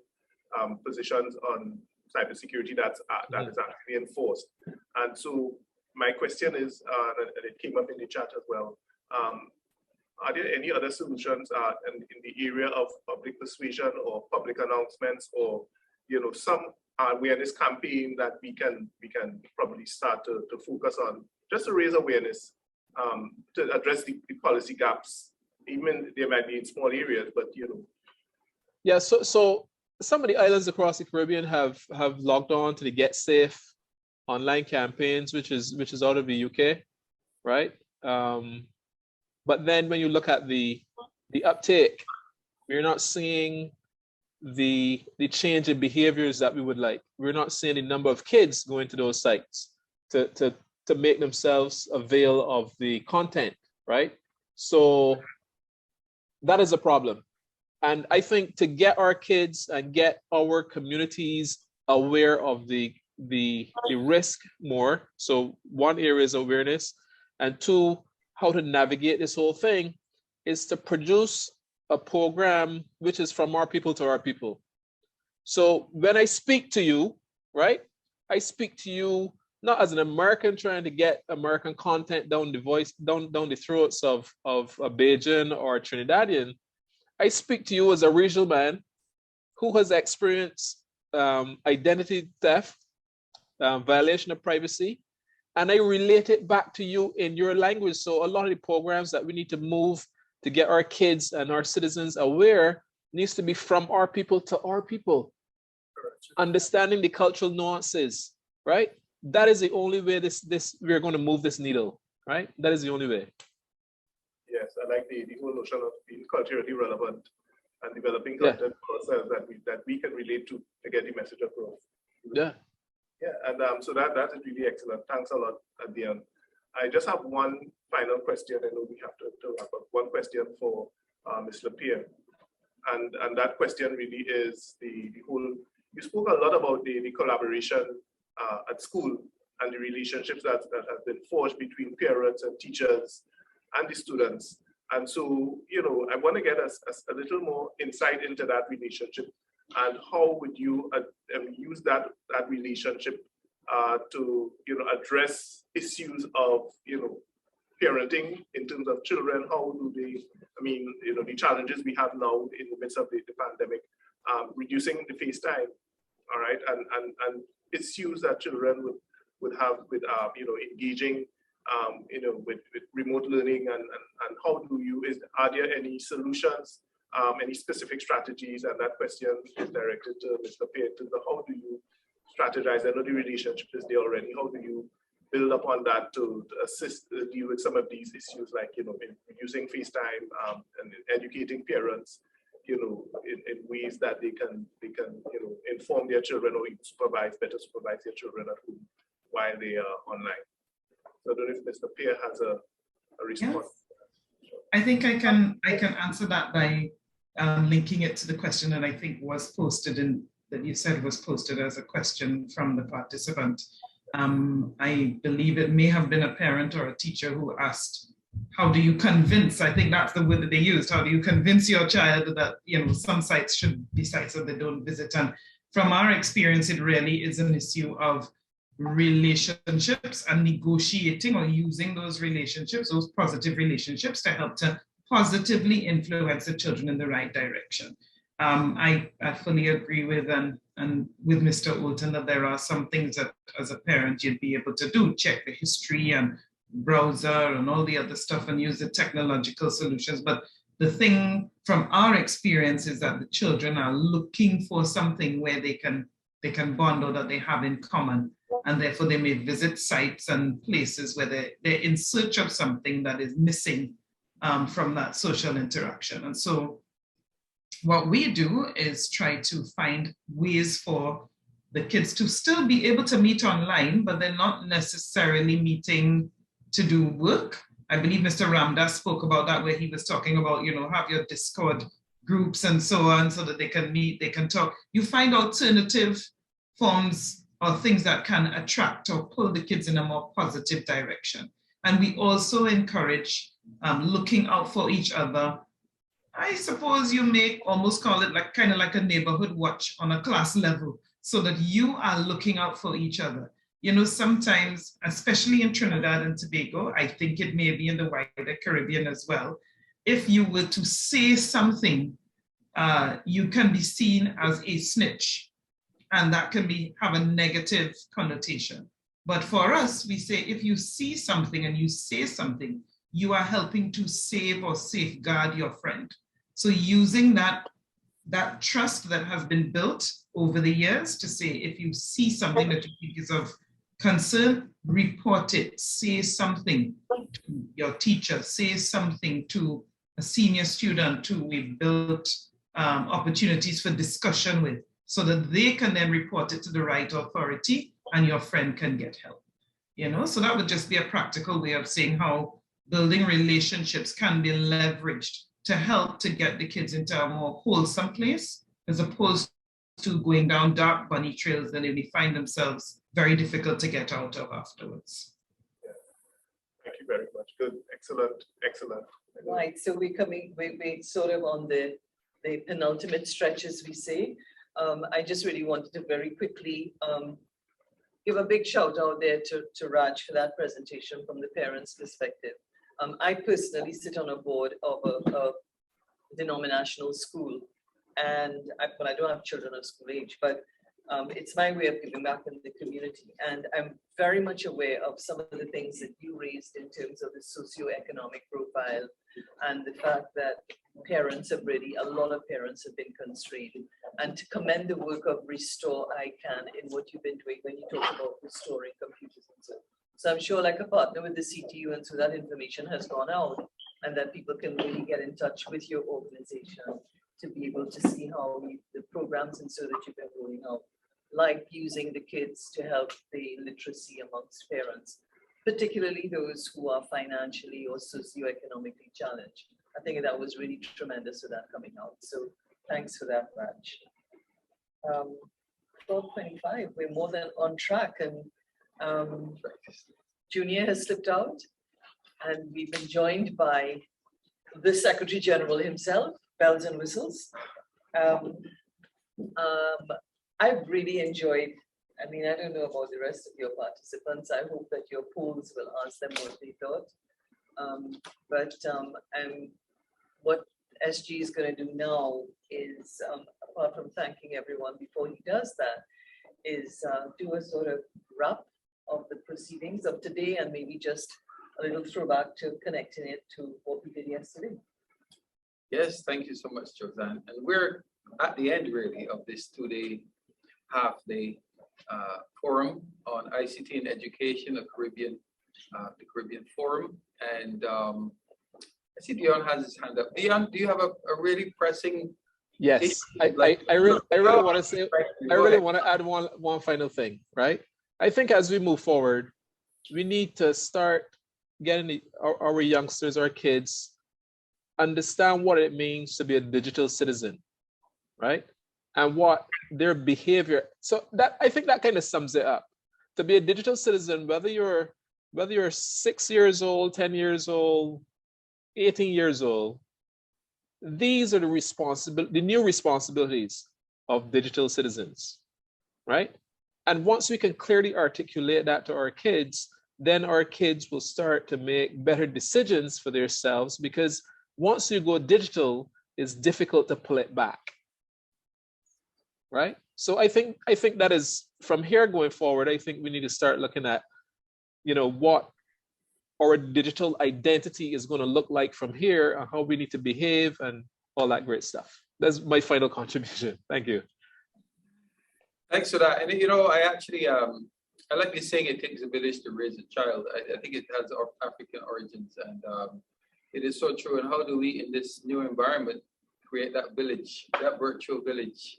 positions on cybersecurity that is actually enforced. And so my question is, and it came up in the chat as well, are there any other solutions in the area of public persuasion or public announcements, or some awareness campaign that we can probably start to focus on, just to raise awareness, to address the policy gaps, even they might be in small areas, but Yeah, so some of the islands across the Caribbean have logged on to the Get Safe online campaigns, which is out of the UK, right? But then when you look at the uptake, we're not seeing the change in behaviors that we would like. We're not seeing the number of kids going to those sites to make themselves avail of the content, right? So that is a problem. And I think to get our kids and get our communities aware of the risk more. So one area is awareness, and two, how to navigate this whole thing is to produce a program which is from our people to our people. So when I speak to you, right, I speak to you not as an American trying to get American content down the throats of a Bajan or a Trinidadian. I speak to you as a regional man who has experienced identity theft, violation of privacy, and I relate it back to you in your language. So a lot of the programs that we need to move to get our kids and our citizens aware needs to be from our people to our people. Understanding the cultural nuances, right? That is the only way we're going to move this needle, right? That is the only way. Yes, I like the whole notion of being culturally relevant and developing content for ourselves that we can relate to get the message across. Yeah. Yeah, and so that is really excellent. Thanks a lot at the end. I just have one final question. I know we have to wrap up. One question for Mr. Pierre. And that question really is the whole, you spoke a lot about the collaboration at school and the relationships that have been forged between parents and teachers and the students. And so, I want to get a little more insight into that relationship, and how would you use that relationship to address issues of parenting in terms of children. How do they, the challenges we have now in the midst of the pandemic, reducing the face time, all right, and issues that children would have with engaging with remote learning, and how do you, are there any solutions, any specific strategies? And that question is directed to Mr. Pierre, how do you strategize? I know the relationship is there already. How do you build upon that to assist deal with some of these issues, like in reducing face time, and educating parents, in ways that they can inform their children, or better supervise their children at home while they are online. So I don't know if Mr. Pierre has a response. Yes. I think I can answer that by linking it to the question that I think was posted that you said was posted as a question from the participant. I believe it may have been a parent or a teacher who asked, how do you convince, I think that's the word that they used, how do you convince your child that some sites should be sites that they don't visit? And from our experience, it really is an issue of relationships and negotiating or using those relationships, those positive relationships, to help to positively influence the children in the right direction. I fully agree with and with Mr. Olton that there are some things that as a parent you'd be able to do, check the history and browser and all the other stuff and use the technological solutions. But the thing from our experience is that the children are looking for something where they can bond, or that they have in common. And therefore they may visit sites and places where they're in search of something that is missing from that social interaction. And so what we do is try to find ways for the kids to still be able to meet online, but they're not necessarily meeting to do work. I believe Mr. Ramdas spoke about that, where he was talking about, have your Discord groups and so on, so that they can meet, they can talk. You find alternative forms or things that can attract or pull the kids in a more positive direction. And we also encourage looking out for each other. I suppose you may almost call it kind of like a neighborhood watch on a class level, so that you are looking out for each other. Sometimes, especially in Trinidad and Tobago, I think it may be in the wider Caribbean as well, if you were to say something, you can be seen as a snitch, and that can have a negative connotation. But for us, we say, if you see something and you say something, you are helping to save or safeguard your friend. So using that trust that has been built over the years to say, if you see something that you think is of concern, report it, say something to your teacher, say something to a senior student who we've built opportunities for discussion with, so that they can then report it to the right authority and your friend can get help. So that would just be a practical way of saying how building relationships can be leveraged to help to get the kids into a more wholesome place, as opposed to going down dark bunny trails that they may find themselves very difficult to get out of afterwards. Yeah. Thank you very much. Good, excellent. Right, so we're sort of on the penultimate stretch, as we say. I just really wanted to very quickly give a big shout out there to Raj for that presentation from the parents' perspective. I personally sit on a board of a denominational school, and I don't have children of school age, but it's my way of giving back in the community. And I'm very much aware of some of the things that you raised in terms of the socioeconomic profile and the fact that a lot of parents have been constrained. And to commend the work of Restore ICANN in what you've been doing when you talk about restoring computers and so on. So I'm sure, like a partner with the CTU, and so that information has gone out, and that people can really get in touch with your organization to be able to see how the programs and so that you've been rolling out, like using the kids to help the literacy amongst parents, particularly those who are financially or socioeconomically challenged. I think that was really tremendous with that coming out. So thanks for that, Raj. 12:25, we're more than on track, and Junior has slipped out, and we've been joined by the Secretary General himself, bells and whistles. I've really enjoyed, I don't know about the rest of your participants. I hope that your polls will ask them what they thought. What SG is going to do now is, apart from thanking everyone before he does that, is do a sort of wrap of the proceedings of today, and maybe just a little throwback to connecting it to what we did yesterday. Yes, thank you so much, Josiah. And we're at the end, really, of this two-day, half-day forum on ICT and education, the Caribbean Forum. And I see Dion has his hand up. Dion, do you have a really pressing? Yes, I really want to say, I really want to add one final thing, right? I think as we move forward, we need to start getting our youngsters, our kids, understand what it means to be a digital citizen, right? And what their behavior. So that, I think that kind of sums it up. To be a digital citizen, whether you're 6 years old, 10 years old, 18 years old, these are the new responsibilities of digital citizens, right? And once we can clearly articulate that to our kids, then our kids will start to make better decisions for themselves, because once you go digital, it's difficult to pull it back, right? So I think that is, from here going forward, I think we need to start looking at, what our digital identity is going to look like from here, and how we need to behave and all that great stuff. That's my final contribution. Thank you. Thanks for that. And I actually, I like this saying, it takes a village to raise a child. I think it has African origins, and it is so true. And how do we, in this new environment, create that village, that virtual village,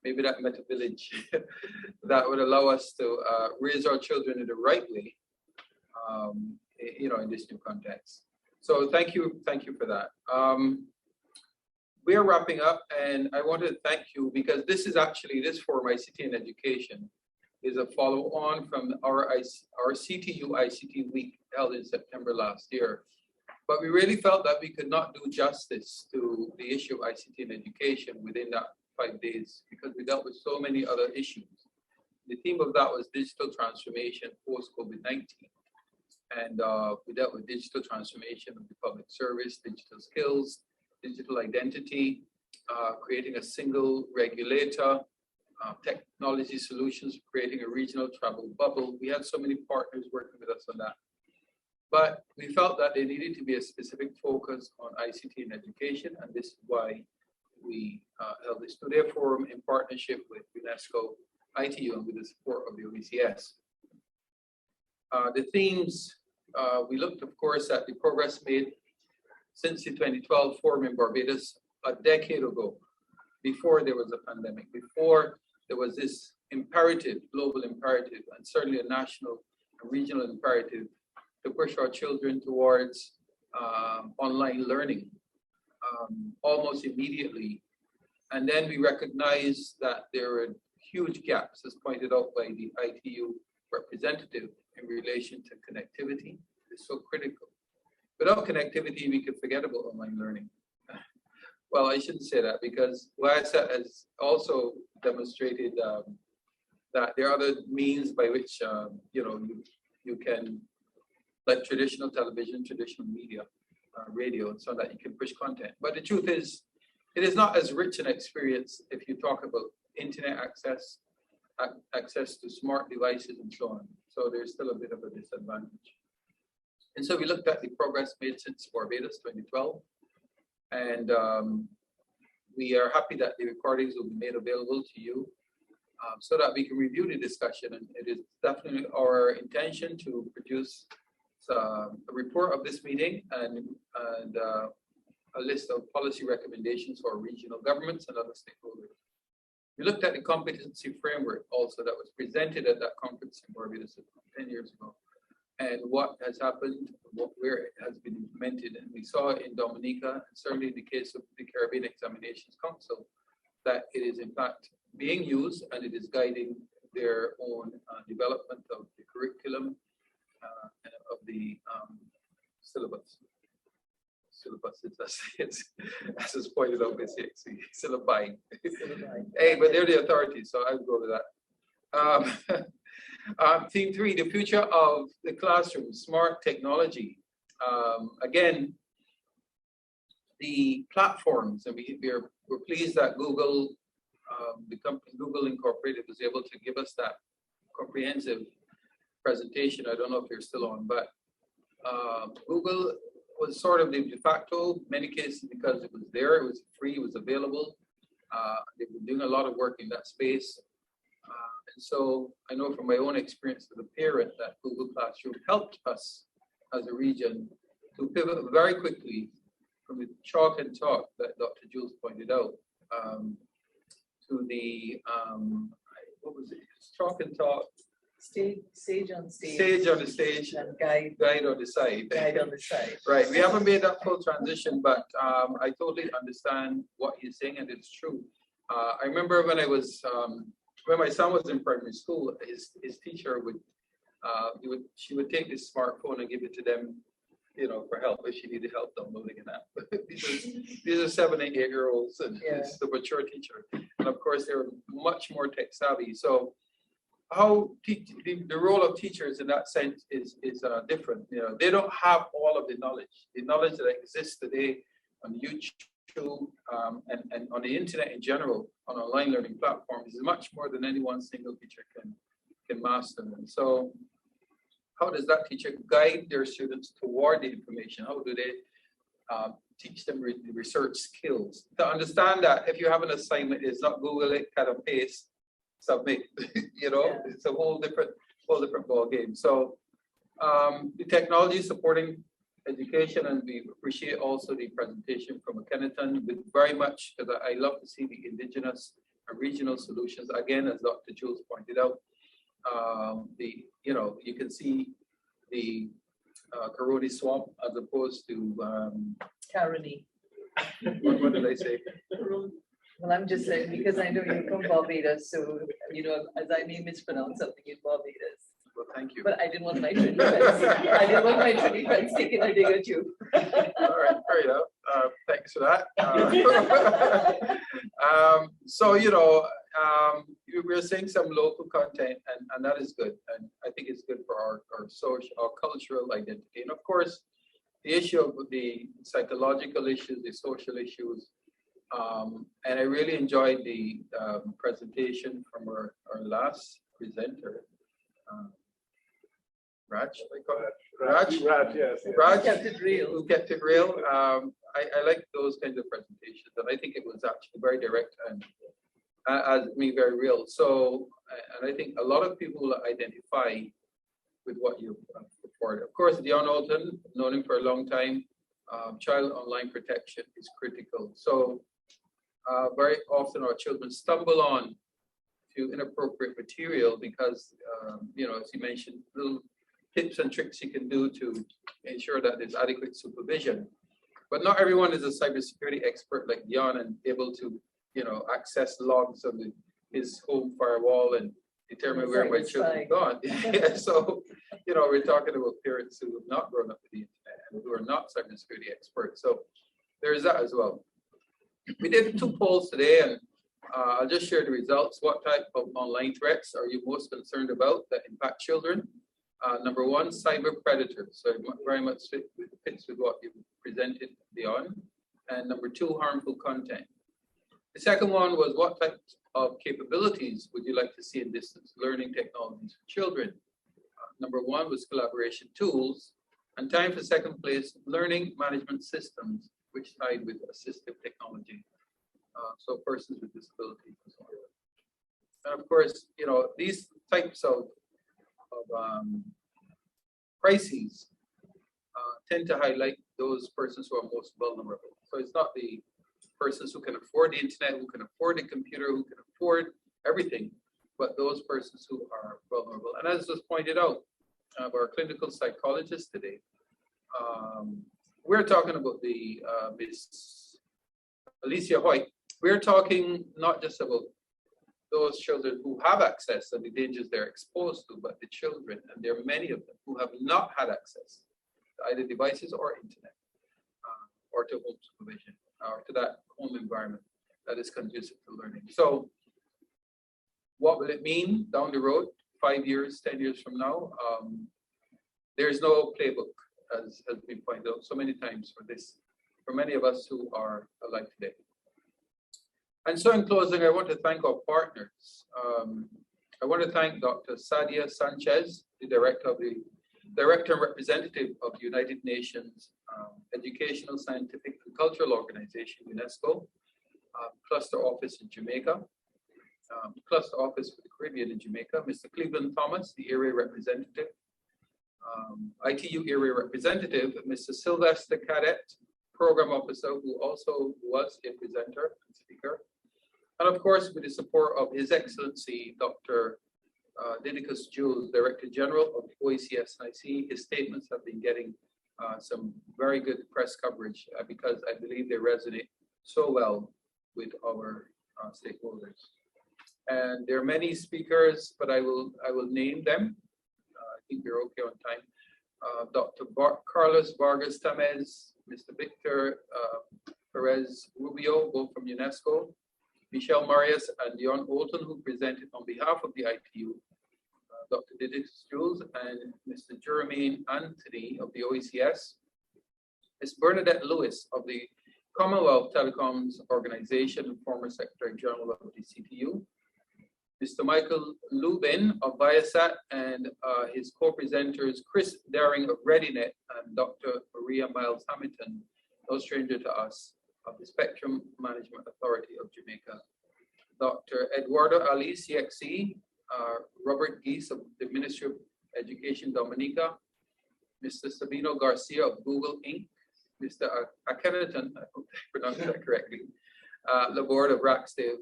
maybe that meta village, that would allow us to raise our children in the right way, in this new context. So thank you for that. We are wrapping up, and I want to thank you because this forum, ICT and Education, is a follow-on from our CTU ICT Week held in September last year. But we really felt that we could not do justice to the issue of ICT and education within that 5 days because we dealt with so many other issues. The theme of that was digital transformation post-COVID-19. And we dealt with digital transformation of the public service, digital skills, digital identity, creating a single regulator, technology solutions, creating a regional travel bubble. We had so many partners working with us on that. But we felt that there needed to be a specific focus on ICT and education, and this is why we held this two-day forum in partnership with UNESCO, ITU, and with the support of the OECS. The themes, we looked, of course, at the progress made since the 2012 forum in Barbados a decade ago, before there was a pandemic, before there was this imperative, global imperative, and certainly a national and regional imperative to push our children towards online learning almost immediately. And then we recognized that there were huge gaps, as pointed out by the ITU representative, in relation to connectivity. It's so critical. Without connectivity, we could forget about online learning. Well, I shouldn't say that because YSAT has also demonstrated that there are other means by which you can, like traditional television, traditional media, radio, and so that you can push content. But the truth is, it is not as rich an experience if you talk about internet access, access to smart devices, and so on. So there's still a bit of a disadvantage. And so we looked at the progress made since Barbados 2012. And we are happy that the recordings will be made available to you so that we can review the discussion. And it is definitely our intention to produce a report of this meeting and a list of policy recommendations for regional governments and other stakeholders. We looked at the competency framework also that was presented at that conference in Barbados 10 years ago, and what has happened, where it has been implemented. And we saw in Dominica, and certainly in the case of the Caribbean Examinations Council, that it is in fact being used and it is guiding their own development of the curriculum and of the syllabus. As is pointed out by CXC, syllabi. Hey, but they're the authorities, so I would go with that. Theme 3, the future of the classroom, smart technology. Again, the platforms, and we're pleased that Google, the company Google Incorporated, was able to give us that comprehensive presentation. I don't know if you're still on, but Google was sort of the de facto, many cases because it was there, it was free, it was available. They've been doing a lot of work in that space. And so I know from my own experience as a parent that Google Classroom helped us as a region to pivot very quickly from the chalk and talk that Dr. Jules pointed out to the, what was it? Chalk and talk. Sage on stage. Sage on the stage. And guide on the side. Guide on the side. Right. We haven't made that full transition, but I totally understand what he's saying, and it's true. I remember when I was, when my son was in primary school, his teacher she would take this smartphone and give it to them, for help if she needed help downloading an app. these are 7 and 8 year olds, and it's the mature teacher, and of course they're much more tech savvy. So how the role of teachers in that sense is different. They don't have all of the knowledge that exists today on YouTube and on the internet in general, on online learning platforms, is much more than any one single teacher can master. And so how does that teacher guide their students toward the information? How do they teach them research skills? To understand that if you have an assignment, it's not Google it, kind of paste, submit, it's a whole different ball game. So the technology supporting education, and we appreciate also the presentation from Kenneton with very much, because I love to see the indigenous and regional solutions. Again, as Dr. Jules pointed out, you can see the Karodi Swamp as opposed to, Caroni. what did I say? Well, I'm just saying, because I know you're from Barbados, so, you know, as I may mispronounce something in Barbados. Well, thank you. But I didn't want my Trinity friends, I didn't want my Trinity friends taking a dig at you. All right, fair enough. Thanks for that. So, you know, we're seeing some local content, and that is good. And I think it's good for our social, our cultural identity. And of course, the issue of the psychological issues, the social issues. And I really enjoyed the presentation from our last presenter. Raj, I call it Raj. Raj, yes. Raj Kept it real. who kept it real. I like those kinds of presentations, and I think it was actually very direct and very real. So, and I think a lot of people identify with what you put forward. Of course, Dion Alton, known him for a long time. Child online protection is critical. So, very often our children stumble on to inappropriate material because, you know, as you mentioned, little tips and tricks you can do to ensure that there's adequate supervision. But not everyone is a cybersecurity expert like Dion and able to, you know, access logs on his home firewall and determine where my children have gone. Yeah, so, you know, we're talking about parents who have not grown up with the internet and who are not cybersecurity experts. So there's that as well. We did 2 polls today, and I'll just share the results. What type of online threats are you most concerned about that impact children? Number 1, cyber predators. So it very much fits with what you presented beyond. And number 2, harmful content. The second one was what types of capabilities would you like to see in distance learning technologies for children? Number 1 was collaboration tools. And time for second place, learning management systems, which tied with assistive technology. So persons with disabilities and so on. And of course, you know, these types of crises tend to highlight those persons who are most vulnerable. So it's not the persons who can afford the internet, who can afford the computer, who can afford everything, but those persons who are vulnerable. And as was pointed out by our clinical psychologist today, we're talking about the Miss Alicia Hoyt. We're talking not just about those children who have access and the dangers they're exposed to, but the children, and there are many of them who have not had access to either devices or internet, or to home supervision, or to that home environment that is conducive to learning. So what will it mean down the road, 5 years, 10 years from now? There's no playbook, as has been pointed out so many times for this, for many of us who are alive today. And so in closing, I want to thank our partners. I want to thank Dr. Sadia Sanchez, the Director and Representative of the United Nations Educational, Scientific and Cultural Organization, UNESCO, Cluster Office in Jamaica, Cluster Office for the Caribbean in Jamaica, Mr. Cleveland Thomas, the Area Representative, ITU Area Representative, Mr. Sylvester Cadet, Program Officer, who also was a presenter and speaker. And of course, with the support of His Excellency, Dr. Didicus Jules, Director General of the OECS. And I see his statements have been getting some very good press coverage because I believe they resonate so well with our stakeholders. And there are many speakers, but I will name them. I think we're okay on time. Dr. Carlos Vargas Tamez, Mr. Victor Perez Rubio, both from UNESCO, Michelle Marias and Dion Olton, who presented on behalf of the ITU, Dr. Didis Jules and Mr. Jermaine Anthony of the OECS, Ms. Bernadette Lewis of the Commonwealth Telecoms Organization and former Secretary General of the CTU, Mr. Michael Lubin of Viasat and his co-presenters Chris Daring of ReadyNet and Dr. Maria Miles Hamilton, no stranger to us, of the Spectrum Management Authority of Jamaica, Dr. Eduardo Ali, CXC, Robert Geese of the Ministry of Education, Dominica, Mr. Sabino Garcia of Google Inc., Mr. Akhenaton, I hope I pronounced that correctly, the board of Rackstave,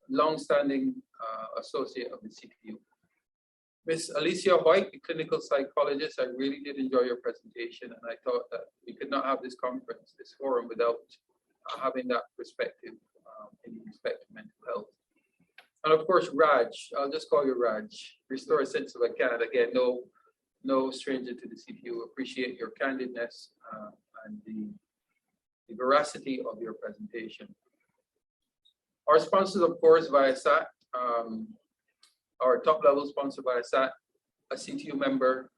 long-standing associate of the CTU. Ms. Alicia White, the clinical psychologist, I really did enjoy your presentation, and I thought that we could not have this conference, this forum, without having that perspective in respect to mental health. And of course, Raj, I'll just call you Raj. Restore a sense of a cat. Again, no stranger to the CTU. Appreciate your candidness and the veracity of your presentation. Our sponsors, of course, Viasat, our top level sponsor Viasat, a CTU member,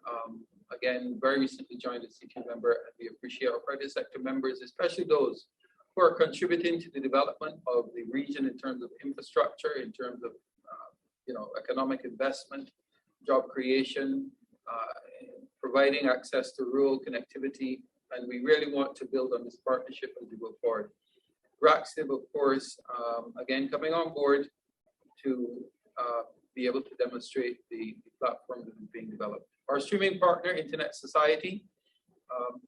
again, very recently joined a CTU member, and we appreciate our private sector members, especially those who are contributing to the development of the region in terms of infrastructure, in terms of economic investment, job creation, providing access to rural connectivity, and we really want to build on this partnership as we go forward. Raxib, of course, again, coming on board to be able to demonstrate the platform that is being developed. Our streaming partner, Internet Society,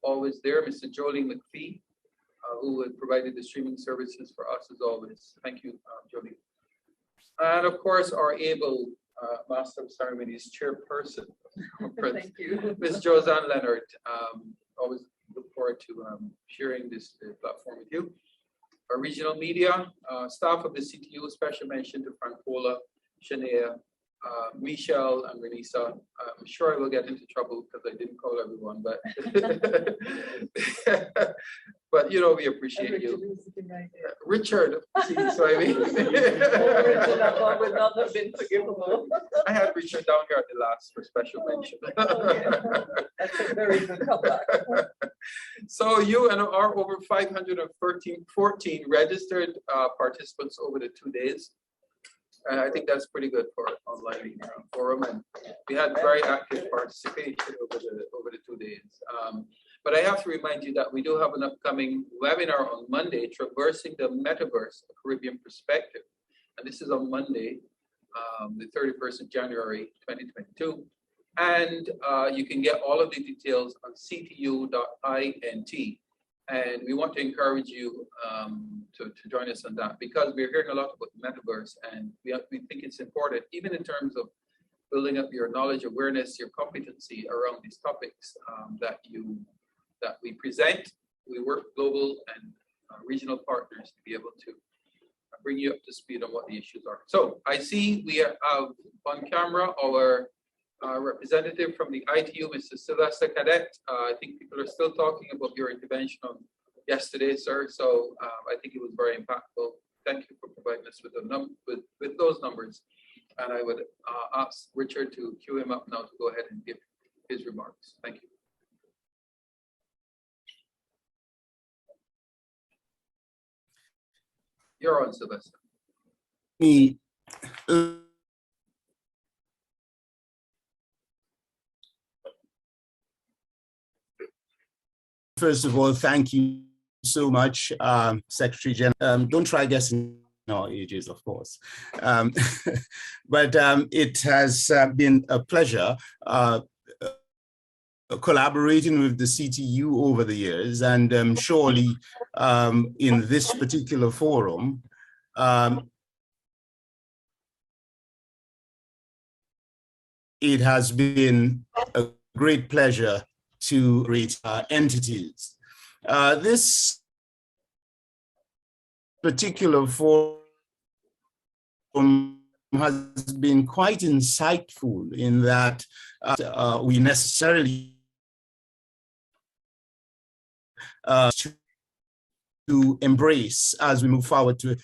always there, Mr. Jolene McPhee, who had provided the streaming services for us as always. Thank you, Jolene. And of course, our able Master of Ceremonies chairperson, Thank you. Ms. Josanne Leonard. Always look forward to sharing this platform with you. Our regional media, staff of the CTU, special mention to Francola, Shania, Michelle, and Renisa. I'm sure I will get into trouble because I didn't call everyone, but but we appreciate you. Richard, see, so I mean, Richard, that would not have been forgivable. I had Richard down here at the last for special mention. That's a very good comeback. So you and our over 514 registered participants over the 2 days. And I think that's pretty good for an online forum, and we had very active participation over the 2 days. But I have to remind you that we do have an upcoming webinar on Monday, Traversing the Metaverse, a Caribbean Perspective. And this is on Monday, the 31st of January, 2022. And you can get all of the details on ctu.int. And we want to encourage you to join us on that, because we're hearing a lot about the metaverse, and we think it's important, even in terms of building up your knowledge, awareness, your competency around these topics that we present. We work global and regional partners to be able to bring you up to speed on what the issues are. So I see we have on camera our representative from the ITU, Mr. Sylvester Cadet. I think people are still talking about your intervention on yesterday, sir. So I think it was very impactful. Thank you for providing us with with those numbers. And I would ask Richard to cue him up now to go ahead and give his remarks. Thank you. You're on, Sylvester. First of all, thank you so much, Secretary General. Don't try guessing our ages, of course. But it has been a pleasure collaborating with the CTU over the years, and surely in this particular forum, it has been a great pleasure to reach entities. This particular forum has been quite insightful in that we necessarily to embrace as we move forward to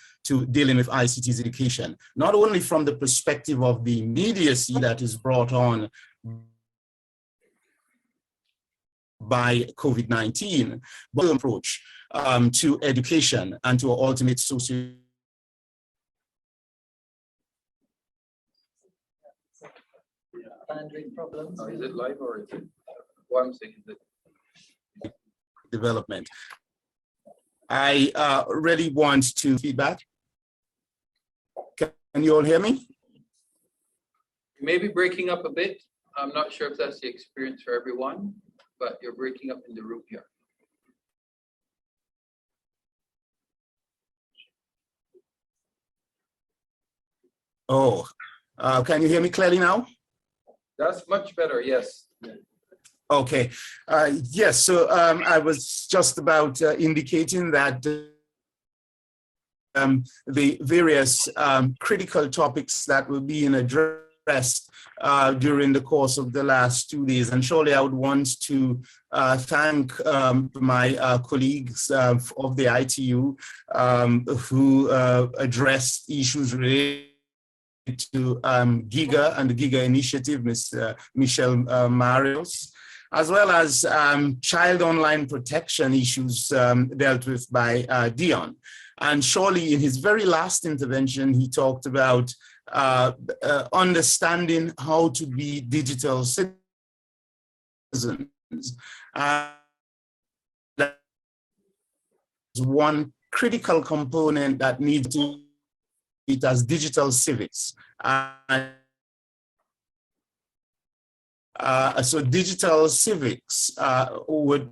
dealing with ICT's education, not only from the perspective of the immediacy that is brought on by COVID-19, but the approach to education and to our ultimate socio. Problems. Is it live or is it what I'm saying? Is it Development. I really want to feedback. Can you all hear me? You may be breaking up a bit. I'm not sure if that's the experience for everyone, but you're breaking up in the room here. Oh, can you hear me clearly now? That's much better, yes. Okay. Yes, so I was just about indicating that the various critical topics that were being addressed during the course of the last 2 days. And surely I would want to thank my colleagues of the ITU who addressed issues related to GIGA and the GIGA initiative, Ms. Michelle Marios, as well as child online protection issues dealt with by Dion. And surely in his very last intervention, he talked about understanding how to be digital citizens. That's one critical component that needs to it as digital civics. So digital civics would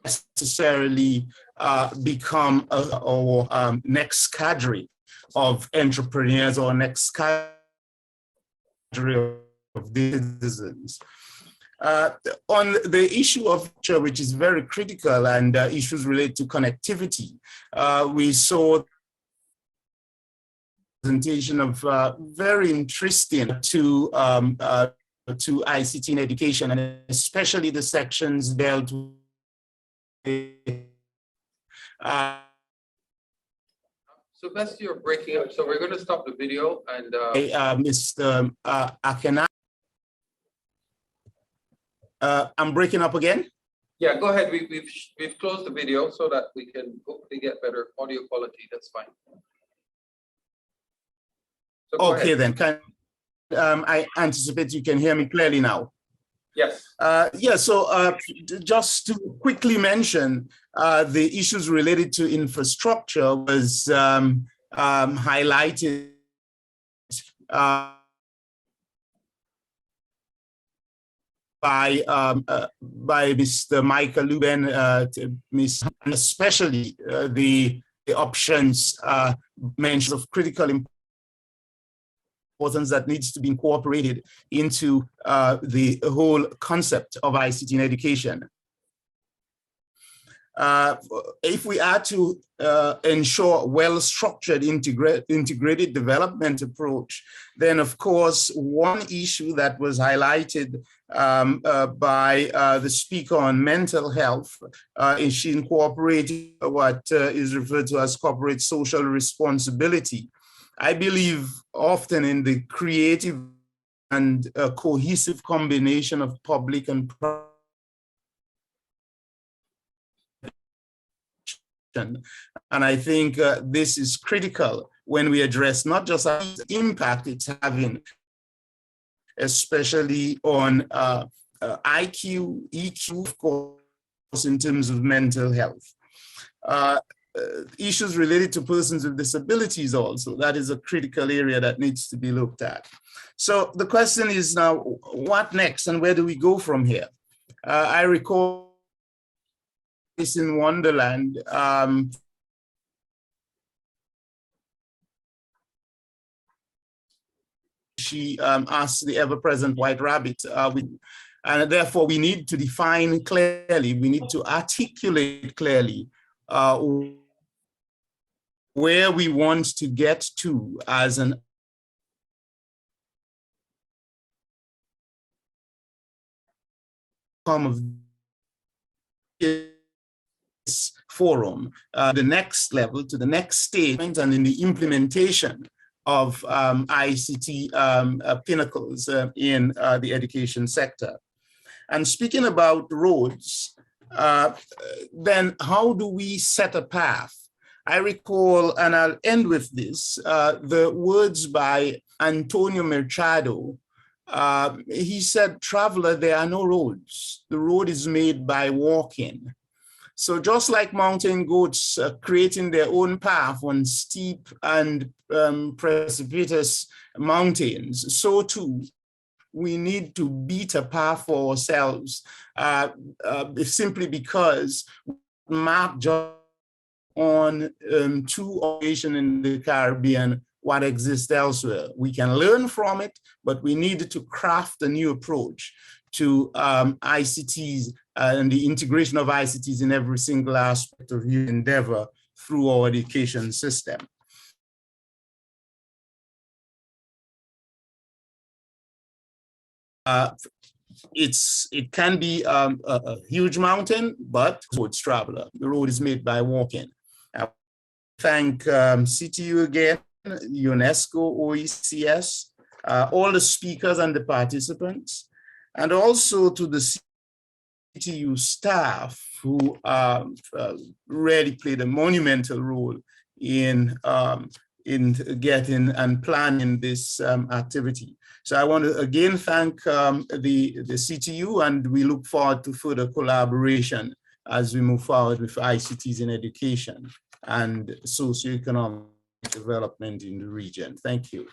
necessarily become our next cadre of entrepreneurs or next cadre of citizens. On the issue of which is very critical and issues related to connectivity, we saw presentation of very interesting to ICT in education, and especially the sections dealt with Sylvester, you're breaking up, so we're going to stop the video and Mr. Akena. I'm breaking up again. Yeah, go ahead. We've closed the video so that we can hopefully get better audio quality. That's fine. So okay, then. I anticipate you can hear me clearly now. Yes. Yeah, so just to quickly mention, the issues related to infrastructure was highlighted by Mr. Michael Luben, especially the options mentioned of critical importance that needs to be incorporated into the whole concept of ICT in education. If we are to ensure well-structured integrated development approach, then of course one issue that was highlighted by the speaker on mental health is she incorporated what is referred to as corporate social responsibility. I believe often in the creative and cohesive combination of public and private. And I think this is critical when we address not just the impact it's having, especially on IQ, EQ, of course, in terms of mental health. Issues related to persons with disabilities also, that is a critical area that needs to be looked at. So the question is now, what next and where do we go from here? I recall this in Wonderland. She asked the ever-present white rabbit, and therefore we need to define clearly, we need to articulate clearly where we want to get to as an outcome of this forum, the next level, to the next stage, and in the implementation of ICT pinnacles in the education sector. And speaking about roads, then how do we set a path? I recall, and I'll end with this, the words by Antonio Machado. He said, "Traveler, there are no roads. The road is made by walking." So just like mountain goats creating their own path on steep and precipitous mountains, so too we need to beat a path for ourselves simply because map just on two occasions in the Caribbean what exists elsewhere. We can learn from it, but we need to craft a new approach to ICTs and the integration of ICTs in every single aspect of human endeavor through our education system. It can be a huge mountain, but roads traveler. The road is made by walking. I thank CTU again, UNESCO, OECS, all the speakers and the participants, and also to the CTU staff who really played a monumental role in getting and planning this activity. So I want to again thank the CTU, and we look forward to further collaboration as we move forward with ICTs in education and socioeconomic development in the region. Thank you.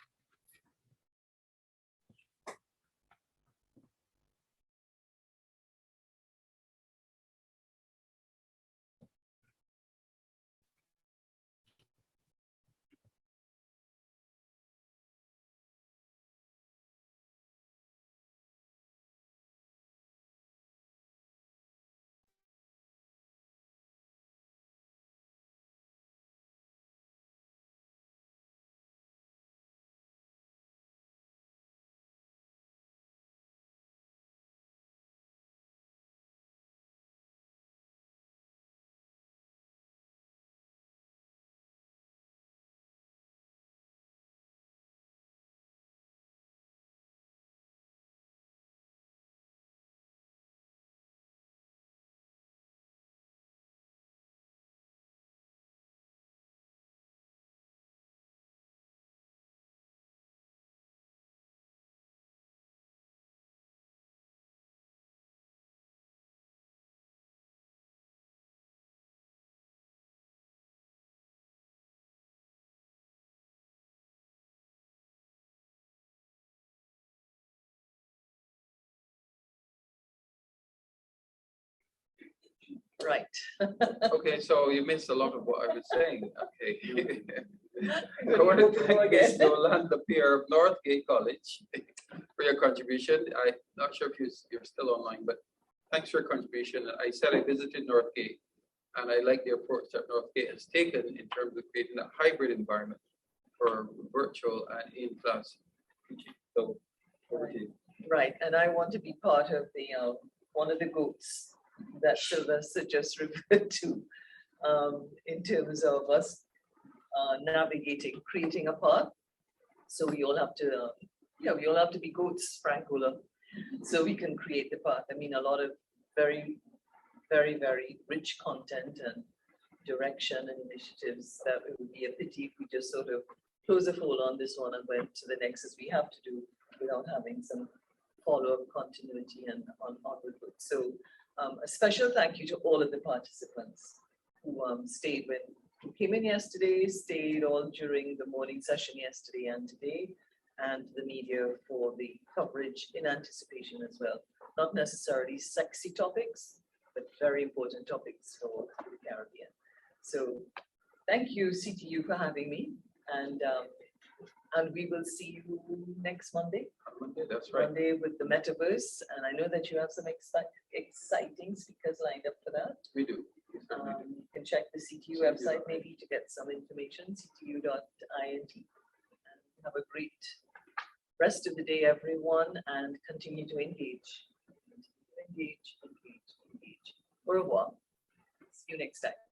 Right. Okay, so you missed a lot of what I was saying. Okay. I want to thank Ms. Yolanda Pierre of Northgate College for your contribution. I'm not sure if you're still online, but thanks for your contribution. I said I visited Northgate, and I like the approach that Northgate has taken in terms of creating a hybrid environment for virtual and in-class teaching. So, over to you. Right, and I want to be part of the one of the goats that Sylvester just referred to in terms of us navigating, creating a path. So we all have to, we all have to be goats, Frank Ola, so we can create the path. I mean, a lot of very, very, very rich content and direction and initiatives that it would be a pity if we just sort of close a fold on this one and went to the next, as we have to do without having some follow-up continuity and onward. So a special thank you to all of the participants who stayed who came in yesterday, stayed all during the morning session yesterday and today, and the media for the coverage in anticipation as well. Not necessarily sexy topics, but very important topics for the Caribbean. So thank you, CTU, for having me, and we will see you next Monday. Monday, that's right. Monday with the metaverse, and I know that you have some exciting speakers lined up for that. We do. You can check the CTU website maybe to get some information, ctu.int. And have a great rest of the day, everyone, and continue to engage. Engage. Au revoir. See you next time.